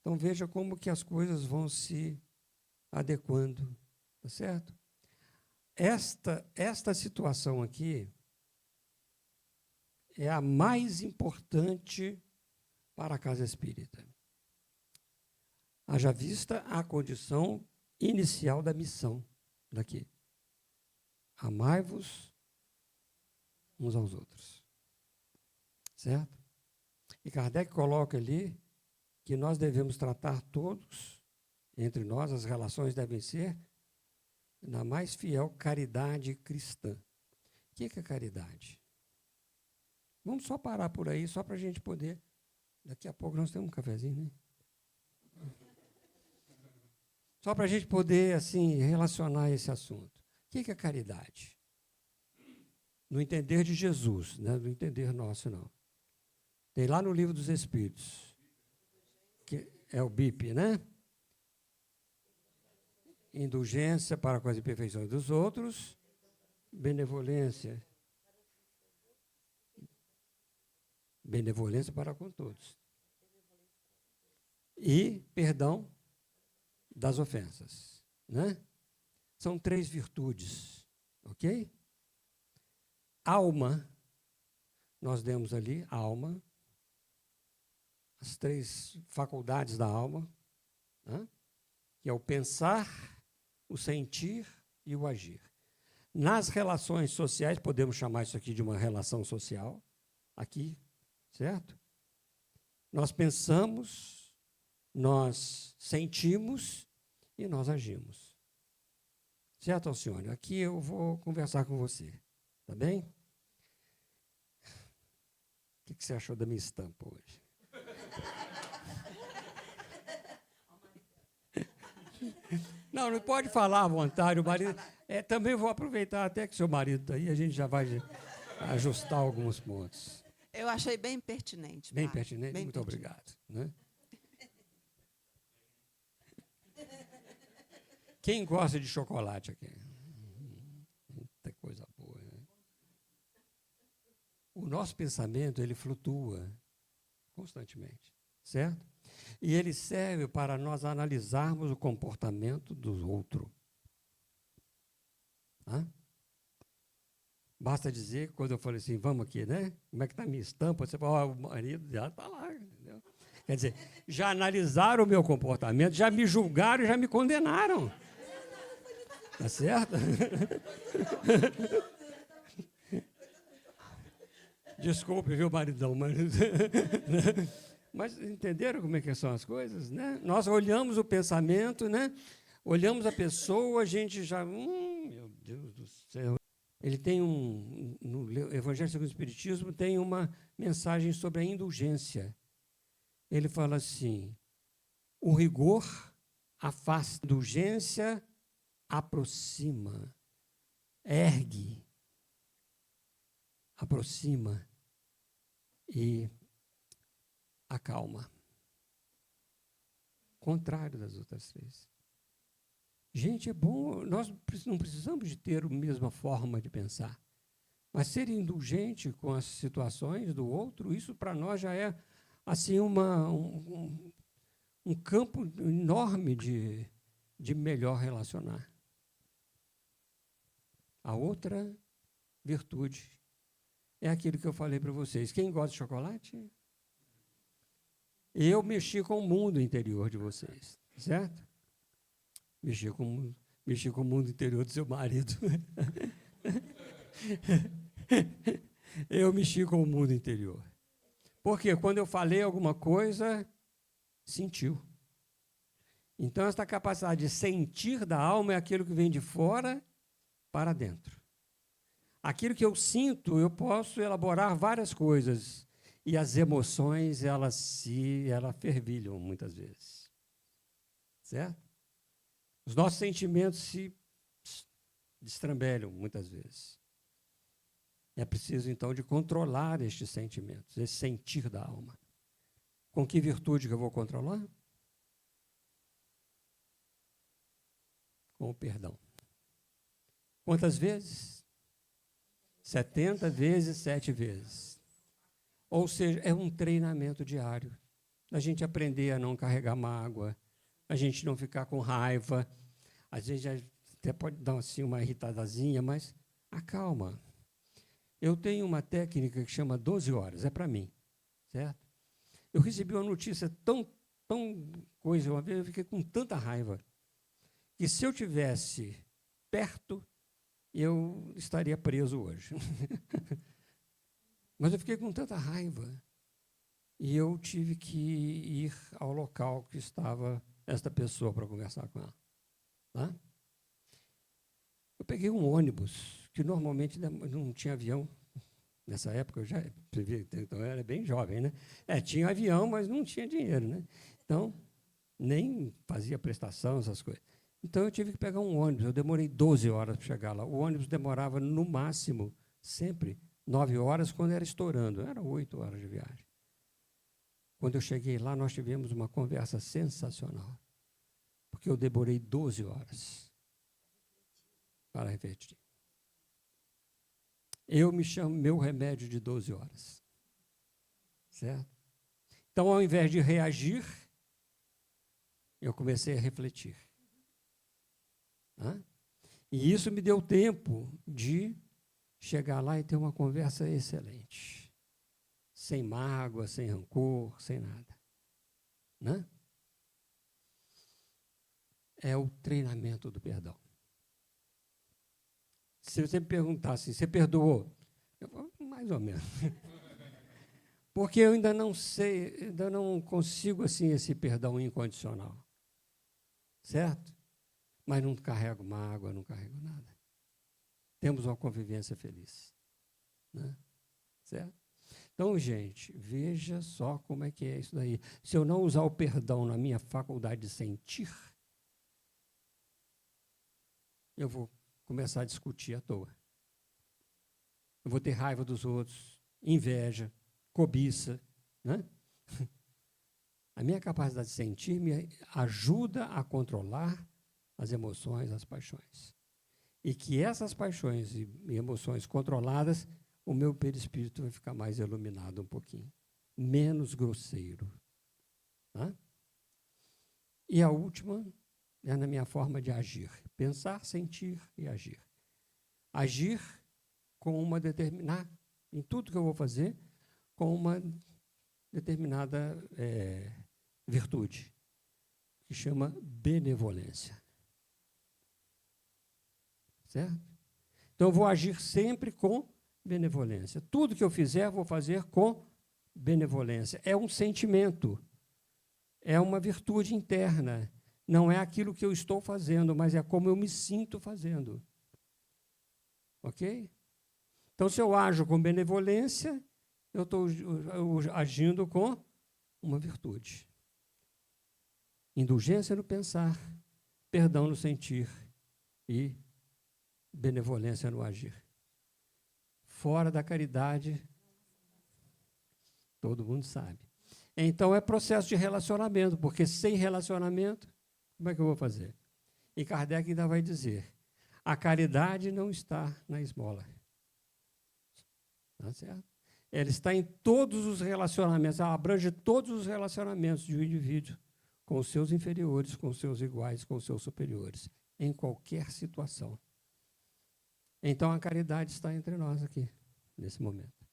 Então veja como que as coisas vão se adequando, tá certo? Esta situação aqui é a mais importante para a casa espírita. Haja vista a condição inicial da missão daqui. Amai-vos uns aos outros. Certo? E Kardec coloca ali que nós devemos tratar todos, entre nós, as relações devem ser na mais fiel caridade cristã. O que é caridade? Vamos só parar por aí, só para a gente poder... Daqui a pouco nós temos um cafezinho, né? Só para a gente poder, assim, relacionar esse assunto. O que é caridade? No entender de Jesus, não é no entender nosso, não. Tem lá no Livro dos Espíritos, que é o BIP, né? Indulgência para com as imperfeições dos outros, benevolência. Benevolência para com todos. E perdão das ofensas, né? São 3 virtudes, ok? Alma, nós demos ali, alma, as 3 faculdades da alma, né? Que é o pensar, o sentir e o agir. Nas relações sociais, podemos chamar isso aqui de uma relação social, aqui, certo? Nós pensamos, nós sentimos e nós agimos. Certo, Alcione? Aqui eu vou conversar com você, tá bem? O que você achou da minha estampa hoje? Não, não pode falar à vontade, o marido... também vou aproveitar até que seu marido está aí, a gente já vai ajustar alguns pontos. Eu achei bem pertinente. Bem pertinente? Bem muito pertinente. obrigado. Né? Quem gosta de chocolate aqui? Muita coisa boa. Né? O nosso pensamento, ele flutua constantemente, certo? E ele serve para nós analisarmos o comportamento do outro. Hã? Basta dizer, quando eu falei assim, vamos aqui, né? Como é que está a minha estampa? Você fala, o marido já está lá, entendeu? Quer dizer, já analisaram o meu comportamento, já me julgaram e já me condenaram. Tá certo? Desculpe, viu, maridão? Mas entenderam como é que são as coisas, né? Nós olhamos o pensamento, né? Olhamos a pessoa, a gente já... meu Deus do céu. ele tem no Evangelho segundo o Espiritismo, tem uma mensagem sobre a indulgência. Ele fala assim: o rigor afasta, a indulgência aproxima, ergue, aproxima e acalma. Contrário das outras três. Gente, é bom, nós não precisamos de ter a mesma forma de pensar, mas ser indulgente com as situações do outro, isso para nós já é assim um campo enorme de melhor relacionar. A outra virtude é aquilo que eu falei para vocês. Quem gosta de chocolate? Eu mexi com o mundo interior de vocês, certo? Mexi com o mundo interior do seu marido. Eu mexi com o mundo interior. Porque quando eu falei alguma coisa, sentiu. Então, essa capacidade de sentir da alma é aquilo que vem de fora para dentro. Aquilo que eu sinto, eu posso elaborar várias coisas. E as emoções, elas fervilham muitas vezes. Certo? Os nossos sentimentos se destrambelham muitas vezes. É preciso, então, de controlar estes sentimentos, esse sentir da alma. Com que virtude que eu vou controlar? Com o perdão. Quantas vezes? 70 vezes, 7 vezes. Ou seja, é um treinamento diário. A gente aprender a não carregar mágoa, a gente não ficar com raiva. Às vezes até pode dar assim, uma irritadazinha, mas acalma. Eu tenho uma técnica que chama 12 horas, é para mim, certo? Eu recebi uma notícia tão coisa, uma vez eu fiquei com tanta raiva, que se eu tivesse perto, eu estaria preso hoje. Mas eu fiquei com tanta raiva, e eu tive que ir ao local que estava esta pessoa para conversar com ela. Tá? Eu peguei um ônibus, que normalmente não tinha avião. Nessa época, então eu era bem jovem, né? Tinha avião, mas não tinha dinheiro, né? Então, nem fazia prestação, essas coisas. Então, eu tive que pegar um ônibus. Eu demorei 12 horas para chegar lá. O ônibus demorava, no máximo, sempre 9 horas, quando era estourando. Era 8 horas de viagem. Quando eu cheguei lá, nós tivemos uma conversa sensacional. Porque eu demorei 12 horas para refletir. Eu me chamo meu remédio de 12 horas. Certo? Então, ao invés de reagir, eu comecei a refletir. E isso me deu tempo de chegar lá e ter uma conversa excelente. Sem mágoa, sem rancor, sem nada. Né? É o treinamento do perdão. Se você me perguntasse, você perdoou? Eu falo, mais ou menos. Porque eu ainda não sei, ainda não consigo assim esse perdão incondicional. Certo? Mas não carrego mágoa, não carrego nada. Temos uma convivência feliz. Né? Certo? Então, gente, veja só como é que é isso daí. Se eu não usar o perdão na minha faculdade de sentir, eu vou começar a discutir à toa. Eu vou ter raiva dos outros, inveja, cobiça. Né? A minha capacidade de sentir me ajuda a controlar as emoções, as paixões. E que essas paixões e emoções controladas, o meu perispírito vai ficar mais iluminado um pouquinho, menos grosseiro. Tá? E a última é na minha forma de agir. Pensar, sentir e agir. Agir com uma determinada, em tudo que eu vou fazer, com uma determinada virtude, que chama benevolência. Certo? Então, eu vou agir sempre com benevolência. Tudo que eu fizer, vou fazer com benevolência. É um sentimento, é uma virtude interna. Não é aquilo que eu estou fazendo, mas é como eu me sinto fazendo. Ok? Então, se eu ajo com benevolência, eu estou agindo com uma virtude. Indulgência no pensar, perdão no sentir e benevolência no agir. Fora da caridade, todo mundo sabe. Então, é processo de relacionamento, porque sem relacionamento, como é que eu vou fazer? E Kardec ainda vai dizer, a caridade não está na esmola. Tá certo? Ela está em todos os relacionamentos, ela abrange todos os relacionamentos de um indivíduo com os seus inferiores, com os seus iguais, com os seus superiores, em qualquer situação. Então, a caridade está entre nós aqui, nesse momento.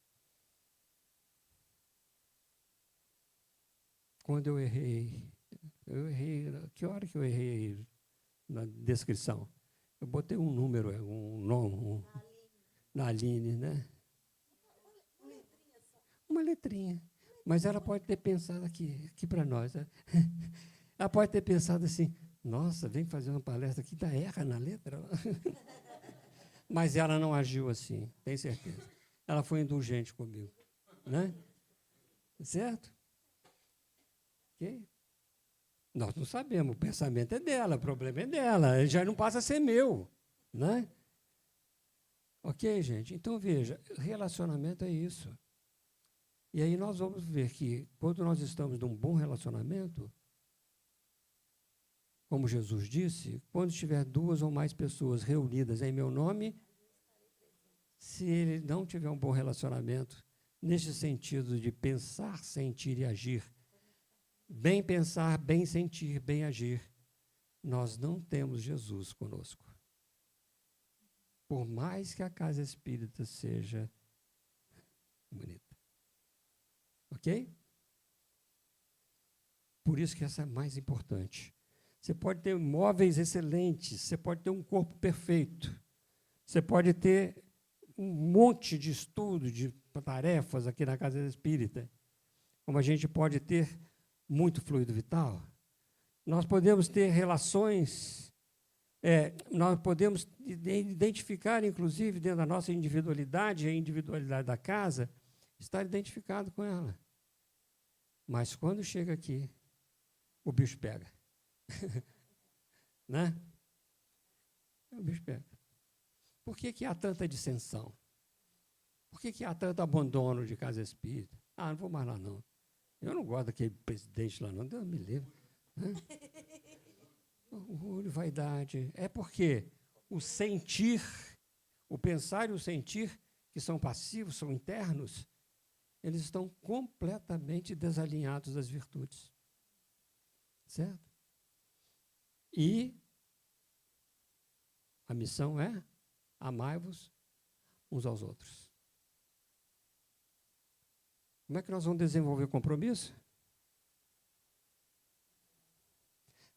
Quando eu errei, que hora que eu errei na descrição? Eu botei um número, um nome, na Aline, né? Uma letrinha. Mas ela pode ter pensado aqui para nós. Né? Ela pode ter pensado assim, nossa, vem fazer uma palestra aqui, ainda erra na letra. Mas ela não agiu assim, tenho certeza. Ela foi indulgente comigo. Né? Certo? Ok? Nós não sabemos, o pensamento é dela, o problema é dela, já não passa a ser meu. Né? Ok, gente? Então, veja, relacionamento é isso. E aí nós vamos ver que, quando nós estamos num bom relacionamento, como Jesus disse, quando estiver 2 ou mais pessoas reunidas em meu nome, se ele não tiver um bom relacionamento, nesse sentido de pensar, sentir e agir, bem pensar, bem sentir, bem agir, nós não temos Jesus conosco. Por mais que a casa espírita seja bonita. Ok? Por isso que essa é mais importante. Você pode ter móveis excelentes, você pode ter um corpo perfeito, você pode ter um monte de estudo, de tarefas aqui na casa espírita, como a gente pode ter muito fluido vital. Nós podemos ter relações, nós podemos identificar, inclusive, dentro da nossa individualidade, a individualidade da casa, estar identificado com ela. Mas quando chega aqui, o bicho pega. Né? O bicho pega. Por que há tanta dissensão? Por que há tanto abandono de casa espírita? Ah, não vou mais lá, não. Eu não gosto daquele presidente lá, não. Deus me livre. Né? Orgulho, vaidade. É porque o sentir, o pensar e o sentir, que são passivos, são internos, eles estão completamente desalinhados das virtudes. Certo? E a missão é amai-vos uns aos outros. Como é que nós vamos desenvolver o compromisso?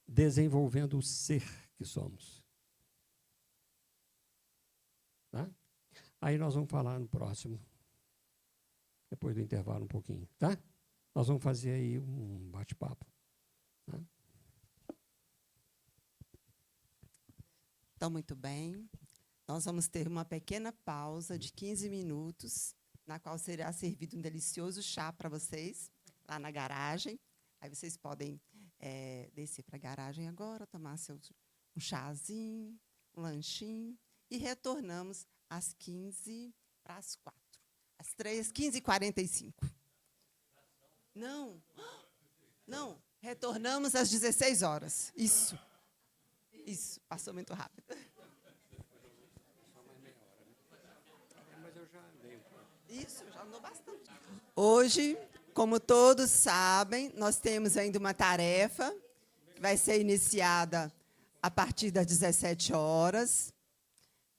Desenvolvendo o ser que somos. Tá? Aí nós vamos falar no próximo, depois do intervalo um pouquinho, tá? Nós vamos fazer aí um bate-papo. Tá? Então, muito bem. Nós vamos ter uma pequena pausa de 15 minutos, na qual será servido um delicioso chá para vocês, lá na garagem. Aí vocês podem descer para a garagem agora, tomar um chazinho, um lanchinho, e retornamos às 15 para as 4. Às 15h45. Não, retornamos às 16 horas. Isso, passou muito rápido. Isso, já andou bastante. Hoje, como todos sabem, nós temos ainda uma tarefa que vai ser iniciada a partir das 17 horas.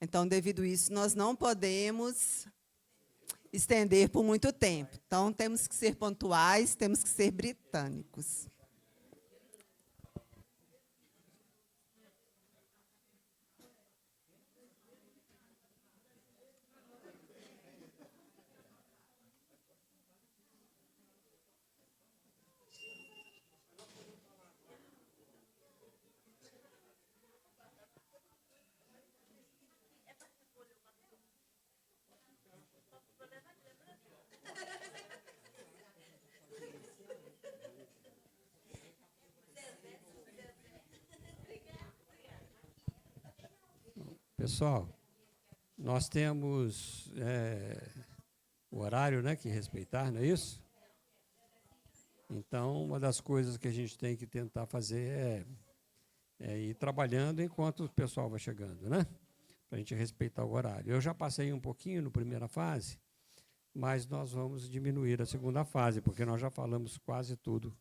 Então, devido a isso, nós não podemos estender por muito tempo. Então, temos que ser pontuais, temos que ser britânicos. Pessoal, nós temos o horário, né, que respeitar, não é isso? Então, uma das coisas que a gente tem que tentar fazer é ir trabalhando enquanto o pessoal vai chegando, né? Para a gente respeitar o horário. Eu já passei um pouquinho na primeira fase, mas nós vamos diminuir a segunda fase, porque nós já falamos quase tudo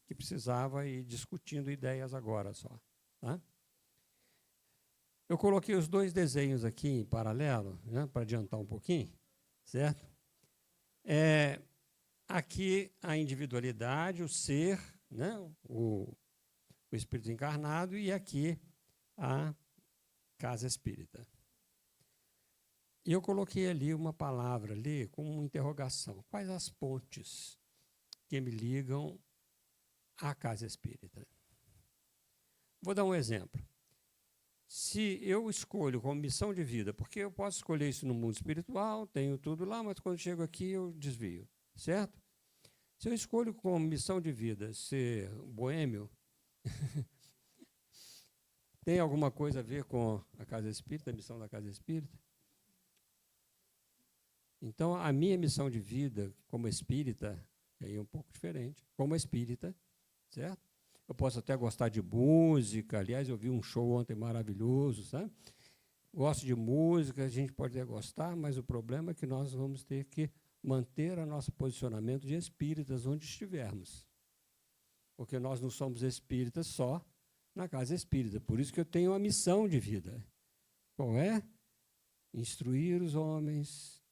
que precisava e discutindo ideias agora só. Tá? Eu coloquei os 2 desenhos aqui em paralelo, né, para adiantar um pouquinho, certo? Aqui a individualidade, o ser, né, o espírito encarnado, e aqui a casa espírita. E eu coloquei ali uma palavra ali com uma interrogação. Quais as pontes que me ligam à casa espírita? Vou dar um exemplo. Se eu escolho como missão de vida, porque eu posso escolher isso no mundo espiritual, tenho tudo lá, mas quando chego aqui eu desvio, certo? Se eu escolho como missão de vida ser boêmio, tem alguma coisa a ver com a casa espírita, a missão da casa espírita? Então, a minha missão de vida como espírita é um pouco diferente. Como espírita, certo? Eu posso até gostar de música. Aliás, eu vi um show ontem maravilhoso, sabe? Gosto de música, a gente pode até gostar, mas o problema é que nós vamos ter que manter o nosso posicionamento de espíritas onde estivermos. Porque nós não somos espíritas só na casa espírita. Por isso que eu tenho uma missão de vida. Qual é? Instruir os homens,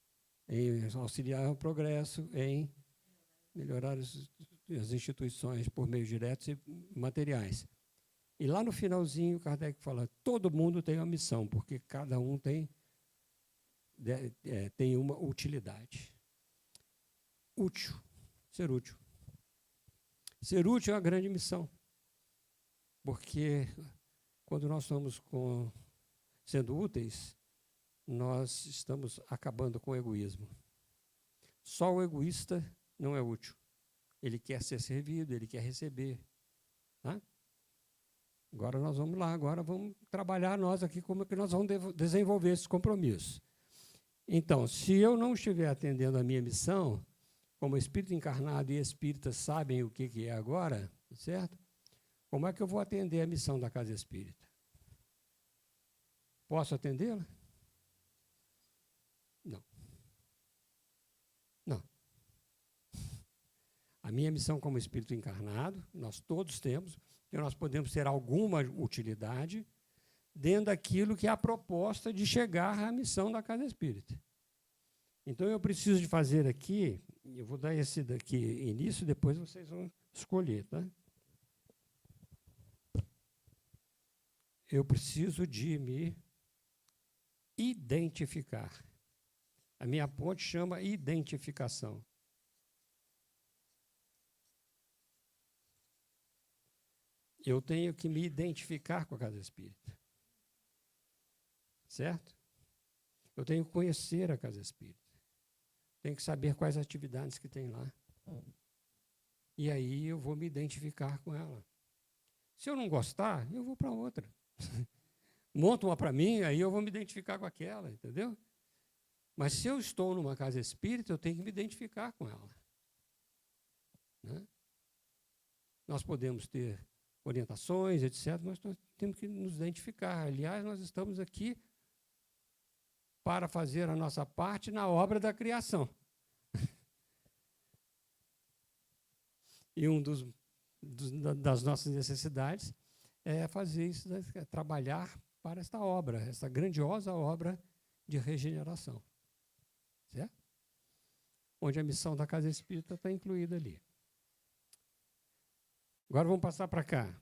em auxiliar o progresso, em melhorar as instituições por meios diretos e materiais. E lá no finalzinho, Kardec fala, todo mundo tem uma missão, porque cada um tem uma utilidade. Útil, ser útil. Ser útil é uma grande missão, porque quando nós estamos sendo úteis, nós estamos acabando com o egoísmo. Só o egoísta não é útil. Ele quer ser servido, ele quer receber. Tá? Agora nós vamos lá, agora vamos trabalhar nós aqui como é que nós vamos desenvolver esse compromisso. Então, se eu não estiver atendendo a minha missão, como espírito encarnado e espíritas sabem o que é agora, certo? Como é que eu vou atender a missão da casa espírita? Posso atendê-la? Não. Não. A minha missão como espírito encarnado, nós todos temos, que nós podemos ter alguma utilidade dentro daquilo que é a proposta de chegar à missão da casa espírita. Então, eu preciso de fazer aqui, eu vou dar esse daqui início, depois vocês vão escolher, tá? Eu preciso de me identificar. A minha ponte chama identificação. Eu tenho que me identificar com a casa espírita. Certo? Eu tenho que conhecer a casa espírita. Tenho que saber quais atividades que tem lá. E aí eu vou me identificar com ela. Se eu não gostar, eu vou para outra. Monto uma para mim, aí eu vou me identificar com aquela, entendeu? Mas se eu estou numa casa espírita, eu tenho que me identificar com ela. Né? Nós podemos ter orientações, etc., mas nós temos que nos identificar. Aliás, nós estamos aqui para fazer a nossa parte na obra da criação. E das nossas necessidades é fazer isso, é trabalhar para esta obra, essa grandiosa obra de regeneração. Certo? Onde a missão da casa espírita está incluída ali. Agora vamos passar para cá.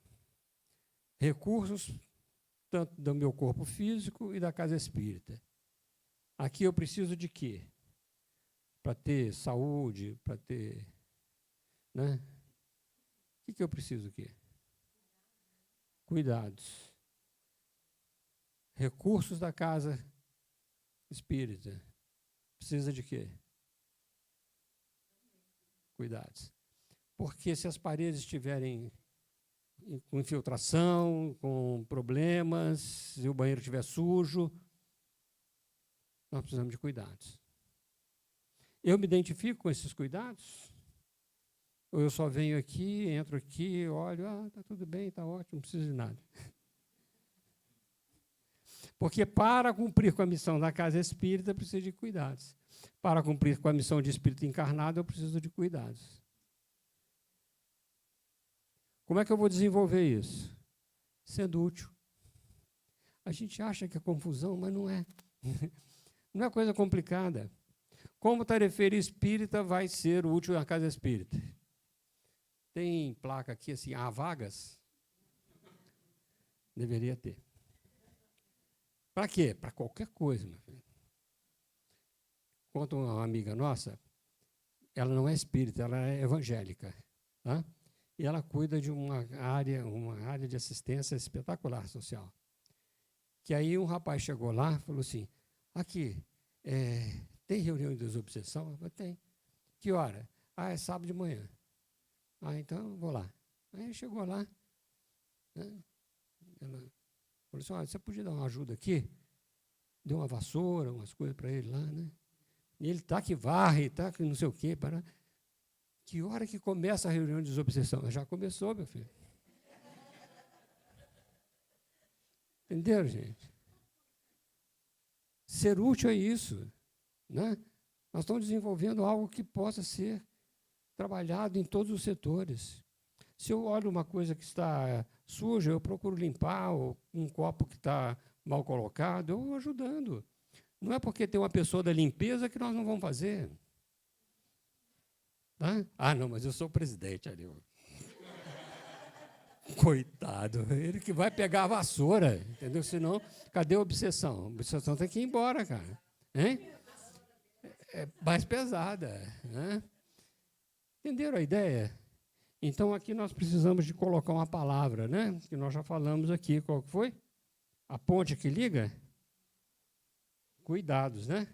Recursos, tanto do meu corpo físico e da casa espírita. Aqui eu preciso de quê? Para ter saúde, para ter... Né? O que eu preciso aqui? Cuidados. Recursos da casa espírita. Precisa de quê? Cuidados. Porque se as paredes estiverem com infiltração, com problemas, se o banheiro estiver sujo, nós precisamos de cuidados. Eu me identifico com esses cuidados? Ou eu só venho aqui, entro aqui, olho, está tudo bem, está ótimo, não preciso de nada. Porque para cumprir com a missão da casa espírita, eu preciso de cuidados. Para cumprir com a missão de espírito encarnado, eu preciso de cuidados. Como é que eu vou desenvolver isso? Sendo útil. A gente acha que é confusão, mas não é. Não é coisa complicada. Como tarefeiro espírita vai ser útil na casa espírita? Tem placa aqui assim, há vagas? Deveria ter. Para quê? Para qualquer coisa, meu filho. Conta uma amiga nossa, ela não é espírita, ela é evangélica, tá? E ela cuida de uma área de assistência espetacular social. Que aí um rapaz chegou lá e falou assim, aqui, tem reunião de desobsessão? Eu falei, tem. Que hora? É sábado de manhã. Então eu vou lá. Aí chegou lá, né? Ela falou assim, você podia dar uma ajuda aqui? Deu uma vassoura, umas coisas para ele lá, né? E ele está que varre, está que não sei o quê. Que hora que começa a reunião de desobsessão? Já começou, meu filho. Entenderam, gente? Ser útil é isso, né? Nós estamos desenvolvendo algo que possa ser trabalhado em todos os setores. Se eu olho uma coisa que está suja, eu procuro limpar, ou um copo que está mal colocado, eu vou ajudando. Não é porque tem uma pessoa da limpeza que nós não vamos fazer. Tá? Não, mas eu sou o presidente ali. Coitado, ele que vai pegar a vassoura, entendeu? Senão, cadê a obsessão? A obsessão tem que ir embora, cara. Hein? É mais pesada. Né? Entenderam a ideia? Então, aqui nós precisamos de colocar uma palavra, né? Que nós já falamos aqui. Qual que foi? A ponte que liga? Cuidados, né?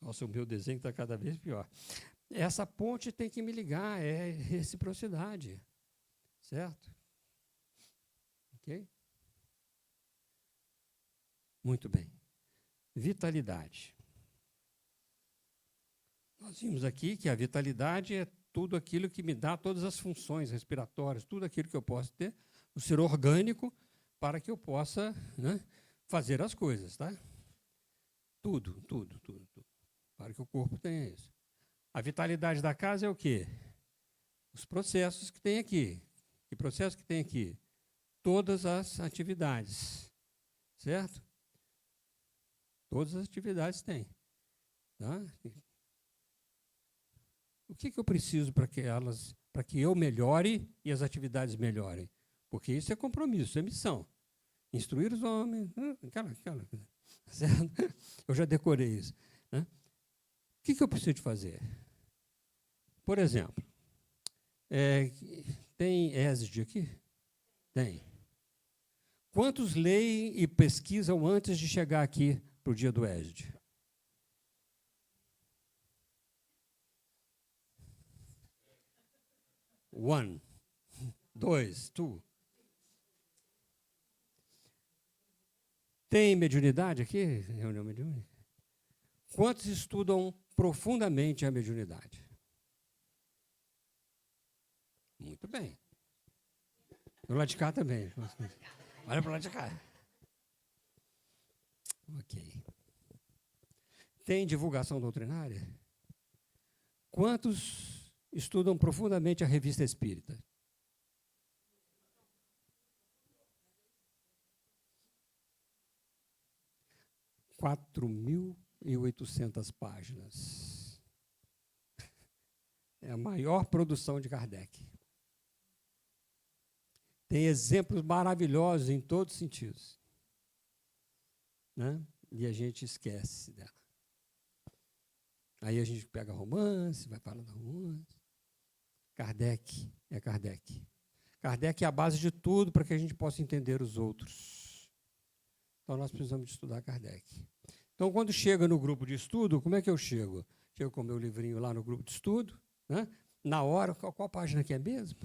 Nossa, o meu desenho está cada vez pior. Essa ponte tem que me ligar, é reciprocidade. Certo? Ok? Muito bem. Vitalidade. Nós vimos aqui que a vitalidade é tudo aquilo que me dá todas as funções respiratórias, tudo aquilo que eu posso ter, o ser orgânico, para que eu possa, né, fazer as coisas, tá? Tudo. Para que o corpo tenha isso. A vitalidade da casa é o quê? Os processos que tem aqui. Que processo que tem aqui? Todas as atividades. Certo? Todas as atividades têm. Tá? O que eu preciso para que eu melhore e as atividades melhorem? Porque isso é compromisso, isso é missão. Instruir os homens. Certo? Eu já decorei isso. Né? O que eu preciso de fazer? Por exemplo, tem ESD aqui? Tem. Quantos leem e pesquisam antes de chegar aqui para o dia do ESD? One. 2, 2. Tem mediunidade aqui? Reunião mediúnica? Quantos estudam profundamente a mediunidade? Muito bem. Do lado de cá também. Olha para o lado de cá. Ok. Tem divulgação doutrinária? Quantos estudam profundamente a revista espírita? – 4.800 páginas. É a maior produção de Kardec. Tem exemplos maravilhosos em todos os sentidos. Né? E a gente esquece dela. Aí a gente pega romance, vai falando romance. Kardec é Kardec. Kardec é a base de tudo para que a gente possa entender os outros. Então, nós precisamos de estudar Kardec. Então, quando chega no grupo de estudo, como é que eu chego? Chego com o meu livrinho lá no grupo de estudo, né? Na hora, qual página que é mesmo?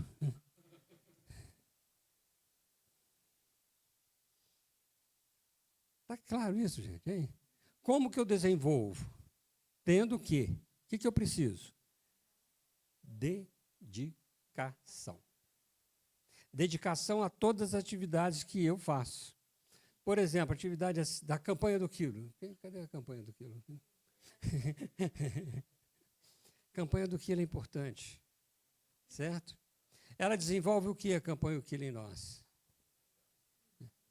Está claro isso, gente? Hein? Como que eu desenvolvo? Tendo o quê? O que eu preciso? Dedicação. Dedicação a todas as atividades que eu faço. Por exemplo, a atividade da campanha do quilo. Cadê a campanha do quilo? Campanha do quilo é importante, certo? Ela desenvolve o que a campanha do quilo em nós?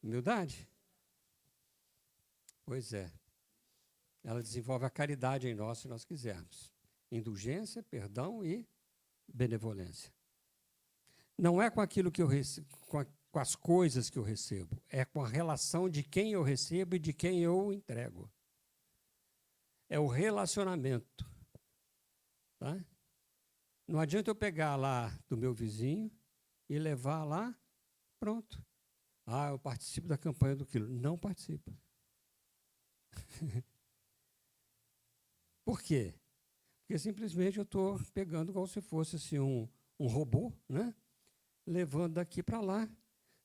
Humildade? Pois é. Ela desenvolve a caridade em nós, se nós quisermos. Indulgência, perdão e benevolência. Não é com aquilo que eu recebo, com as coisas que eu recebo, é com a relação de quem eu recebo e de quem eu entrego. É o relacionamento. Tá? Não adianta eu pegar lá do meu vizinho e levar lá, pronto. Ah, eu participo da campanha do quilo. Não participa. Por quê? Porque simplesmente eu estou pegando como se fosse assim, um robô, né? Levando daqui para lá,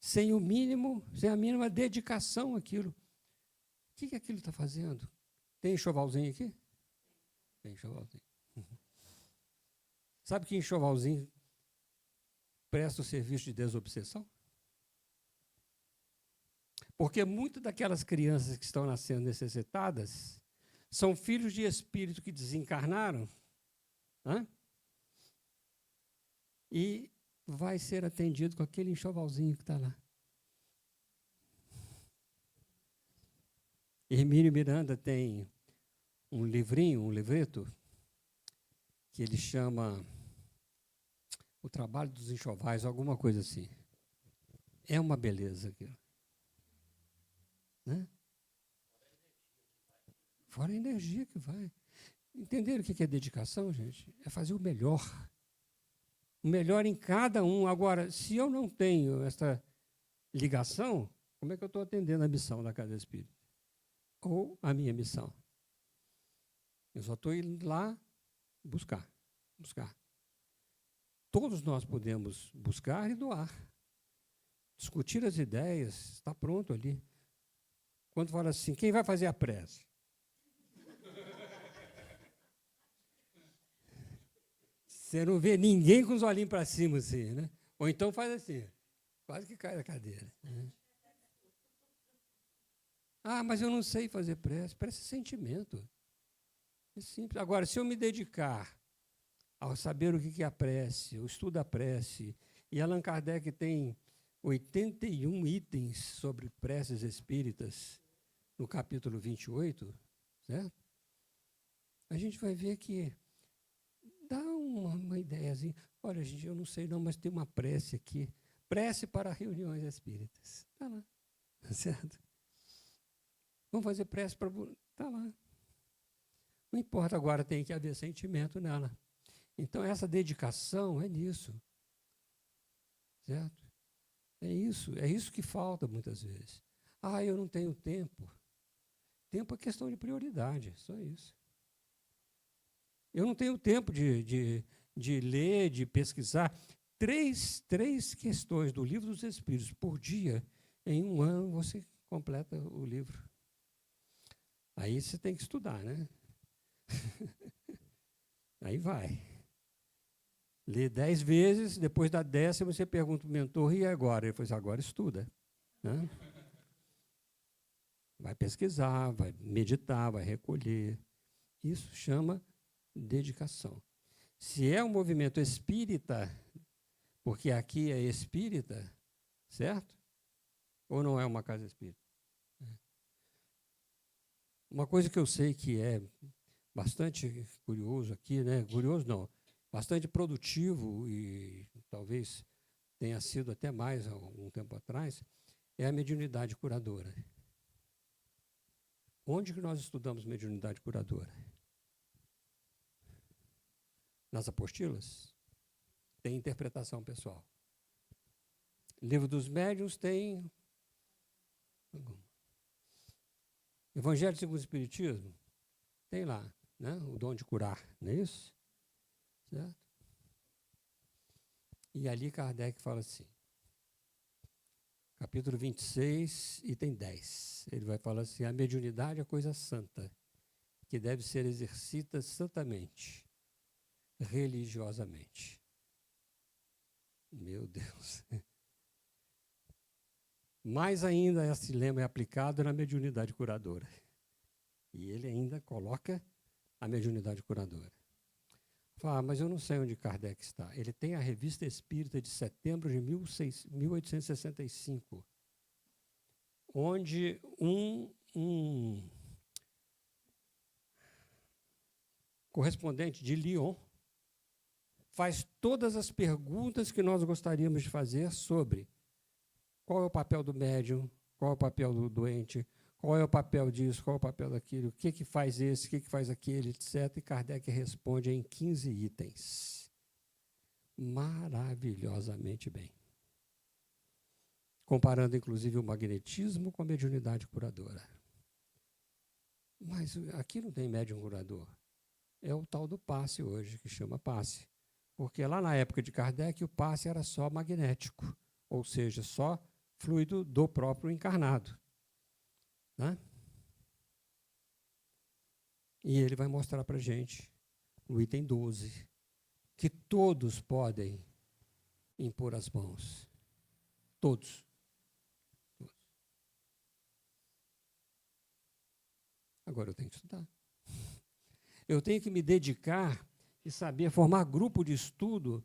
sem a mínima dedicação àquilo. O que aquilo está fazendo? Tem enxovalzinho aqui? Tem enxovalzinho. Sabe que enxovalzinho presta o serviço de desobsessão? Porque muitas daquelas crianças que estão nascendo necessitadas são filhos de espírito que desencarnaram, né? E vai ser atendido com aquele enxovalzinho que está lá. Hermínio Miranda tem um livrinho, um livreto, que ele chama O Trabalho dos Enxovais, alguma coisa assim. É uma beleza aquilo. Né? Fora a energia que vai. Entenderam o que é dedicação, gente? É fazer o melhor. O melhor em cada um. Agora, se eu não tenho essa ligação, como é que eu estou atendendo a missão da Casa Espírita? Ou a minha missão? Eu só estou indo lá buscar. Todos nós podemos buscar e doar. Discutir as ideias, está pronto ali. Quando fala assim, quem vai fazer a prece? Você não vê ninguém com os olhinhos para cima assim, né? Ou então faz assim, quase que cai da cadeira. Né? Ah, mas eu não sei fazer prece. Prece é sentimento. É simples. Agora, se eu me dedicar ao saber o que é a prece, eu estudo a prece, e Allan Kardec tem 81 itens sobre preces espíritas, no capítulo 28, certo? A gente vai ver que dá uma ideiazinha. Olha, gente, eu não sei não, mas tem uma prece aqui. Prece para reuniões espíritas. Está lá, certo? Vamos fazer prece para... Está lá. Não importa, agora tem que haver sentimento nela. Então, essa dedicação é nisso. Certo? É isso que falta muitas vezes. Ah, eu não tenho tempo. Tempo é questão de prioridade, só isso. Eu não tenho tempo de ler, de pesquisar. Três questões do Livro dos Espíritos por dia, em um ano você completa o livro. Aí você tem que estudar, né? Aí vai. Lê 10 vezes, depois da 10ª você pergunta ao mentor, e agora? Ele falou assim, agora estuda. Né? Vai pesquisar, vai meditar, vai recolher. Isso chama dedicação. Se é um movimento espírita, porque aqui é espírita, certo? Ou não é uma casa espírita? Uma coisa que eu sei que é bastante curioso aqui, né? Curioso não, bastante produtivo e talvez tenha sido até mais há algum tempo atrás, é a mediunidade curadora. Onde que nós estudamos mediunidade curadora? Nas apostilas? Tem interpretação pessoal. Livro dos Médiuns tem... Evangelho segundo o Espiritismo? Tem lá, né? O dom de curar, não é isso? Certo? E ali Kardec fala assim, capítulo 26, item 10. Ele vai falar assim: a mediunidade é coisa santa, que deve ser exercida santamente, religiosamente. Meu Deus. Mais ainda, esse lema é aplicado na mediunidade curadora. E ele ainda coloca a mediunidade curadora. Fala, mas eu não sei onde Kardec está. Ele tem a Revista Espírita de setembro de 1865, onde um correspondente de Lyon faz todas as perguntas que nós gostaríamos de fazer sobre qual é o papel do médium, qual é o papel do doente, qual é o papel disso, qual é o papel daquilo, o que faz esse, o que faz aquele, etc. E Kardec responde em 15 itens. Maravilhosamente bem. Comparando, inclusive, o magnetismo com a mediunidade curadora. Mas aqui não tem médium curador. É o tal do passe hoje, que chama passe. Porque lá na época de Kardec, o passe era só magnético, ou seja, só fluido do próprio encarnado. Né? E ele vai mostrar para a gente, no item 12, que todos podem impor as mãos. Todos. Agora eu tenho que estudar. Eu tenho que me dedicar e saber formar grupo de estudo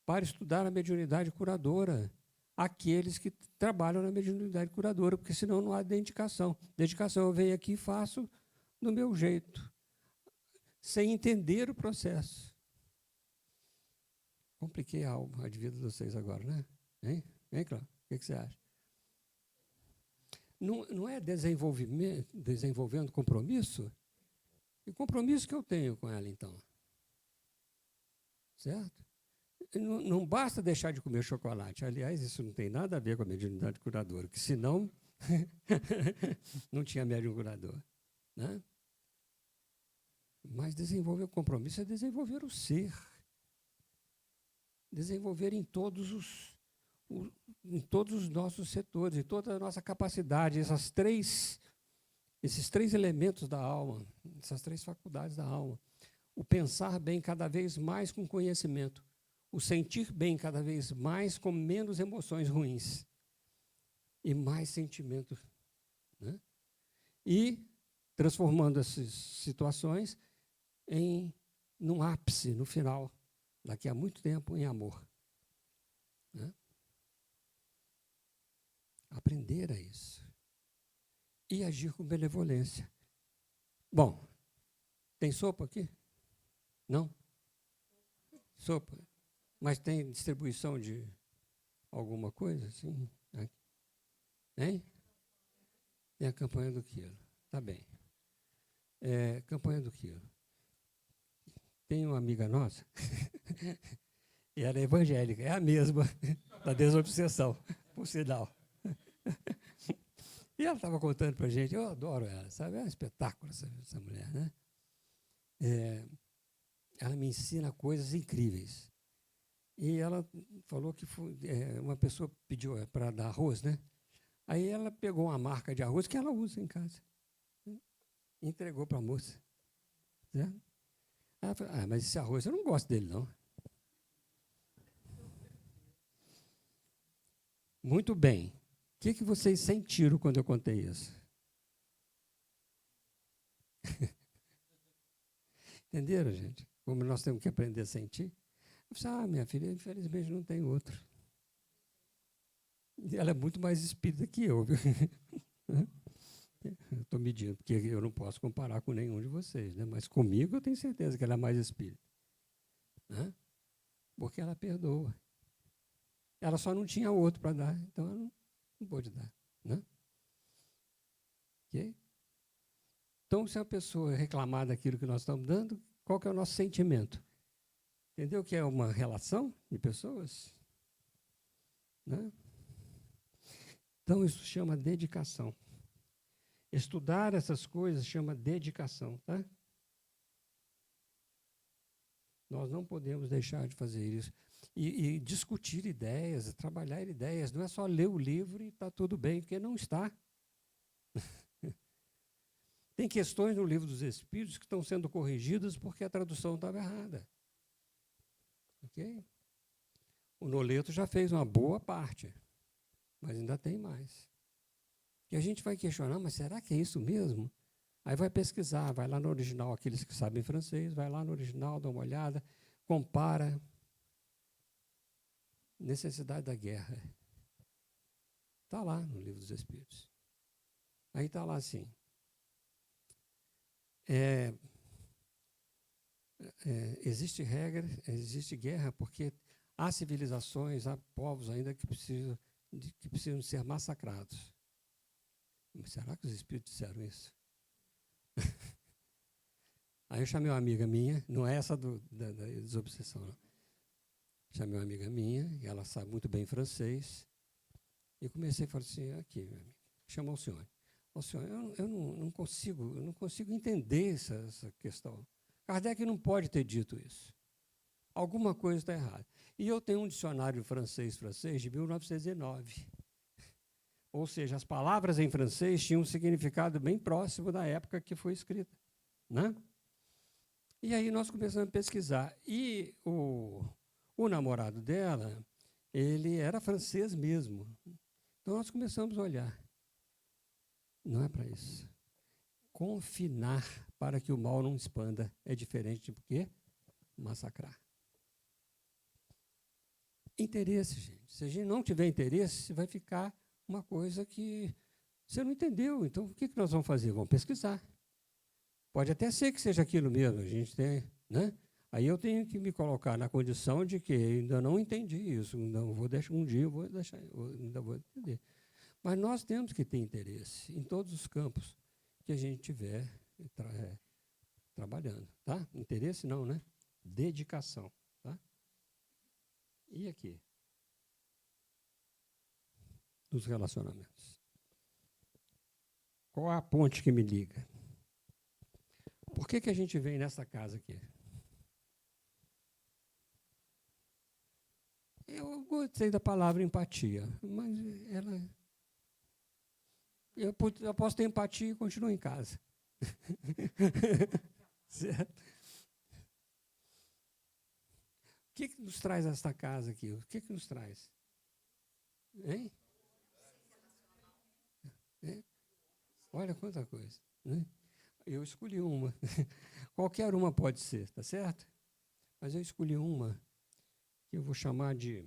para estudar a mediunidade curadora. Aqueles que trabalham na mediunidade curadora, porque senão não há dedicação. Dedicação, eu venho aqui e faço do meu jeito, sem entender o processo. Compliquei a vida de vocês agora, né? Hein, Cláudio? O que você acha? Não é desenvolvendo compromisso? E compromisso que eu tenho com ela, então? Certo? Não basta deixar de comer chocolate. Aliás, isso não tem nada a ver com a mediunidade curadora, porque senão não tinha médium curador. Né? Mas desenvolver o compromisso é desenvolver o ser. Desenvolver em todos os nossos setores, em toda a nossa capacidade, esses três elementos da alma, essas três faculdades da alma. O pensar bem cada vez mais com conhecimento. O sentir bem cada vez mais com menos emoções ruins. E mais sentimento. Né? E transformando essas situações num ápice, no final, daqui a muito tempo, em amor. Né? Aprender a isso. E agir com benevolência. Bom, tem sopa aqui? Não? Sopa. Mas tem distribuição de alguma coisa? Assim? Hein? Tem a campanha do quilo. Tá bem. Campanha do quilo. Tem uma amiga nossa, e ela é evangélica, é a mesma da desobsessão, por sinal. E ela estava contando para a gente, eu adoro ela, sabe? É um espetáculo essa mulher, né? Ela me ensina coisas incríveis. E ela falou que uma pessoa pediu para dar arroz, né? Aí ela pegou uma marca de arroz que ela usa em casa. Entregou para a moça. Certo? Ela falou, mas esse arroz eu não gosto dele, não. Muito bem. O que vocês sentiram quando eu contei isso? Entenderam, gente? Como nós temos que aprender a sentir? Eu falei, minha filha, infelizmente não tem outro. Ela é muito mais espírita que eu, viu? Eu estou medindo, porque eu não posso comparar com nenhum de vocês, né? Mas comigo eu tenho certeza que ela é mais espírita. Né? Porque ela perdoa. Ela só não tinha outro para dar, então ela não pôde dar. Né? Okay? Então, se a pessoa reclamar daquilo que nós estamos dando, qual que é o nosso sentimento? Entendeu que é uma relação de pessoas? Né? Então, isso chama dedicação. Estudar essas coisas chama dedicação, tá? Nós não podemos deixar de fazer isso. E discutir ideias, trabalhar ideias. Não é só ler o livro e está tudo bem, porque não está. Tem questões no Livro dos Espíritos que estão sendo corrigidas porque a tradução estava errada. Ok? O Noleto já fez uma boa parte, mas ainda tem mais. E a gente vai questionar, mas será que é isso mesmo? Aí vai pesquisar, vai lá no original, aqueles que sabem francês, vai lá no original, dá uma olhada, compara. Necessidade da guerra. Está lá no Livro dos Espíritos. Aí está lá assim. Existe regra, existe guerra, porque há civilizações, há povos ainda que precisam ser massacrados. Mas será que os espíritos disseram isso? Aí eu chamei uma amiga minha, não é essa da desobsessão, não. Chamei uma amiga minha, e ela sabe muito bem francês, e comecei a falar assim, aqui, minha amiga, chamou o senhor. O senhor, eu não consigo entender essa questão. Kardec não pode ter dito isso. Alguma coisa está errada. E eu tenho um dicionário francês de 1909. Ou seja, as palavras em francês tinham um significado bem próximo da época que foi escrita. Né? E aí nós começamos a pesquisar. E o namorado dela, ele era francês mesmo. Então nós começamos a olhar. Não é para isso. Confinar para que o mal não expanda é diferente de quê? Massacrar. Interesse, gente. Se a gente não tiver interesse, vai ficar uma coisa que você não entendeu. Então, o que nós vamos fazer? Vamos pesquisar. Pode até ser que seja aquilo mesmo. A gente tem, né? Aí eu tenho que me colocar na condição de que ainda não entendi isso. Não vou deixar, um dia ainda vou entender. Mas nós temos que ter interesse em todos os campos que a gente estiver trabalhando. Tá? Interesse não, né? Dedicação. Tá? E aqui? Dos relacionamentos. Qual a ponte que me liga? Por que a gente vem nessa casa aqui? Eu gostei da palavra empatia, mas eu posso ter empatia e continuo em casa. Certo? O que nos traz esta casa aqui? O que nos traz? Hein? Olha quanta coisa. Né? Eu escolhi uma. Qualquer uma pode ser, tá certo? Mas eu escolhi uma que eu vou chamar de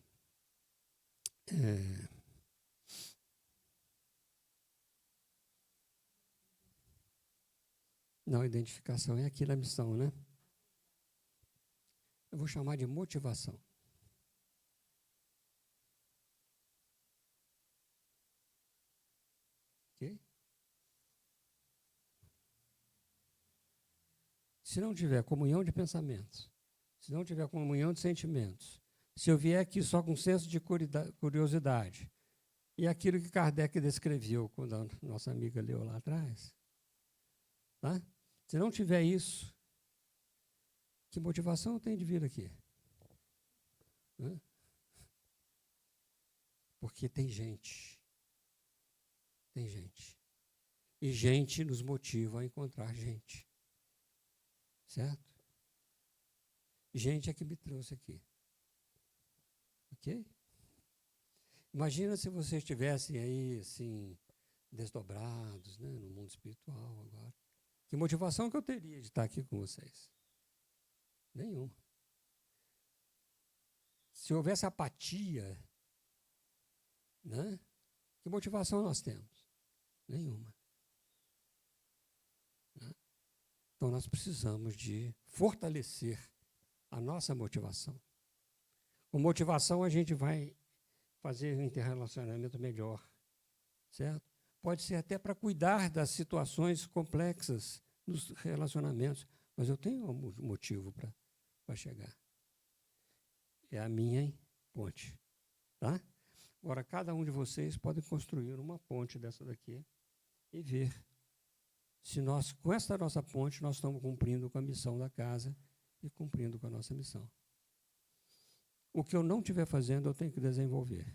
não, identificação é aquilo, a missão, né? Eu vou chamar de motivação. Ok? Se não tiver comunhão de pensamentos, se não tiver comunhão de sentimentos, se eu vier aqui só com senso de curiosidade, e aquilo que Kardec descreveu quando a nossa amiga leu lá atrás, tá? Se não tiver isso, que motivação eu tenho de vir aqui? Né? Porque tem gente. Tem gente. E gente nos motiva a encontrar gente. Certo? Gente é que me trouxe aqui. Ok? Imagina se vocês estivessem aí, assim, desdobrados, né, no mundo espiritual agora. Que motivação que eu teria de estar aqui com vocês? Nenhuma. Se houvesse apatia, né, que motivação nós temos? Nenhuma. Né? Então, nós precisamos de fortalecer a nossa motivação. Com motivação, a gente vai fazer um interrelacionamento melhor, certo? Pode ser até para cuidar das situações complexas nos relacionamentos, mas eu tenho um motivo para chegar. É a minha ponte, tá? Agora, cada um de vocês pode construir uma ponte dessa daqui e ver se nós, com essa nossa ponte, nós estamos cumprindo com a missão da casa e cumprindo com a nossa missão. O que eu não estiver fazendo, eu tenho que desenvolver.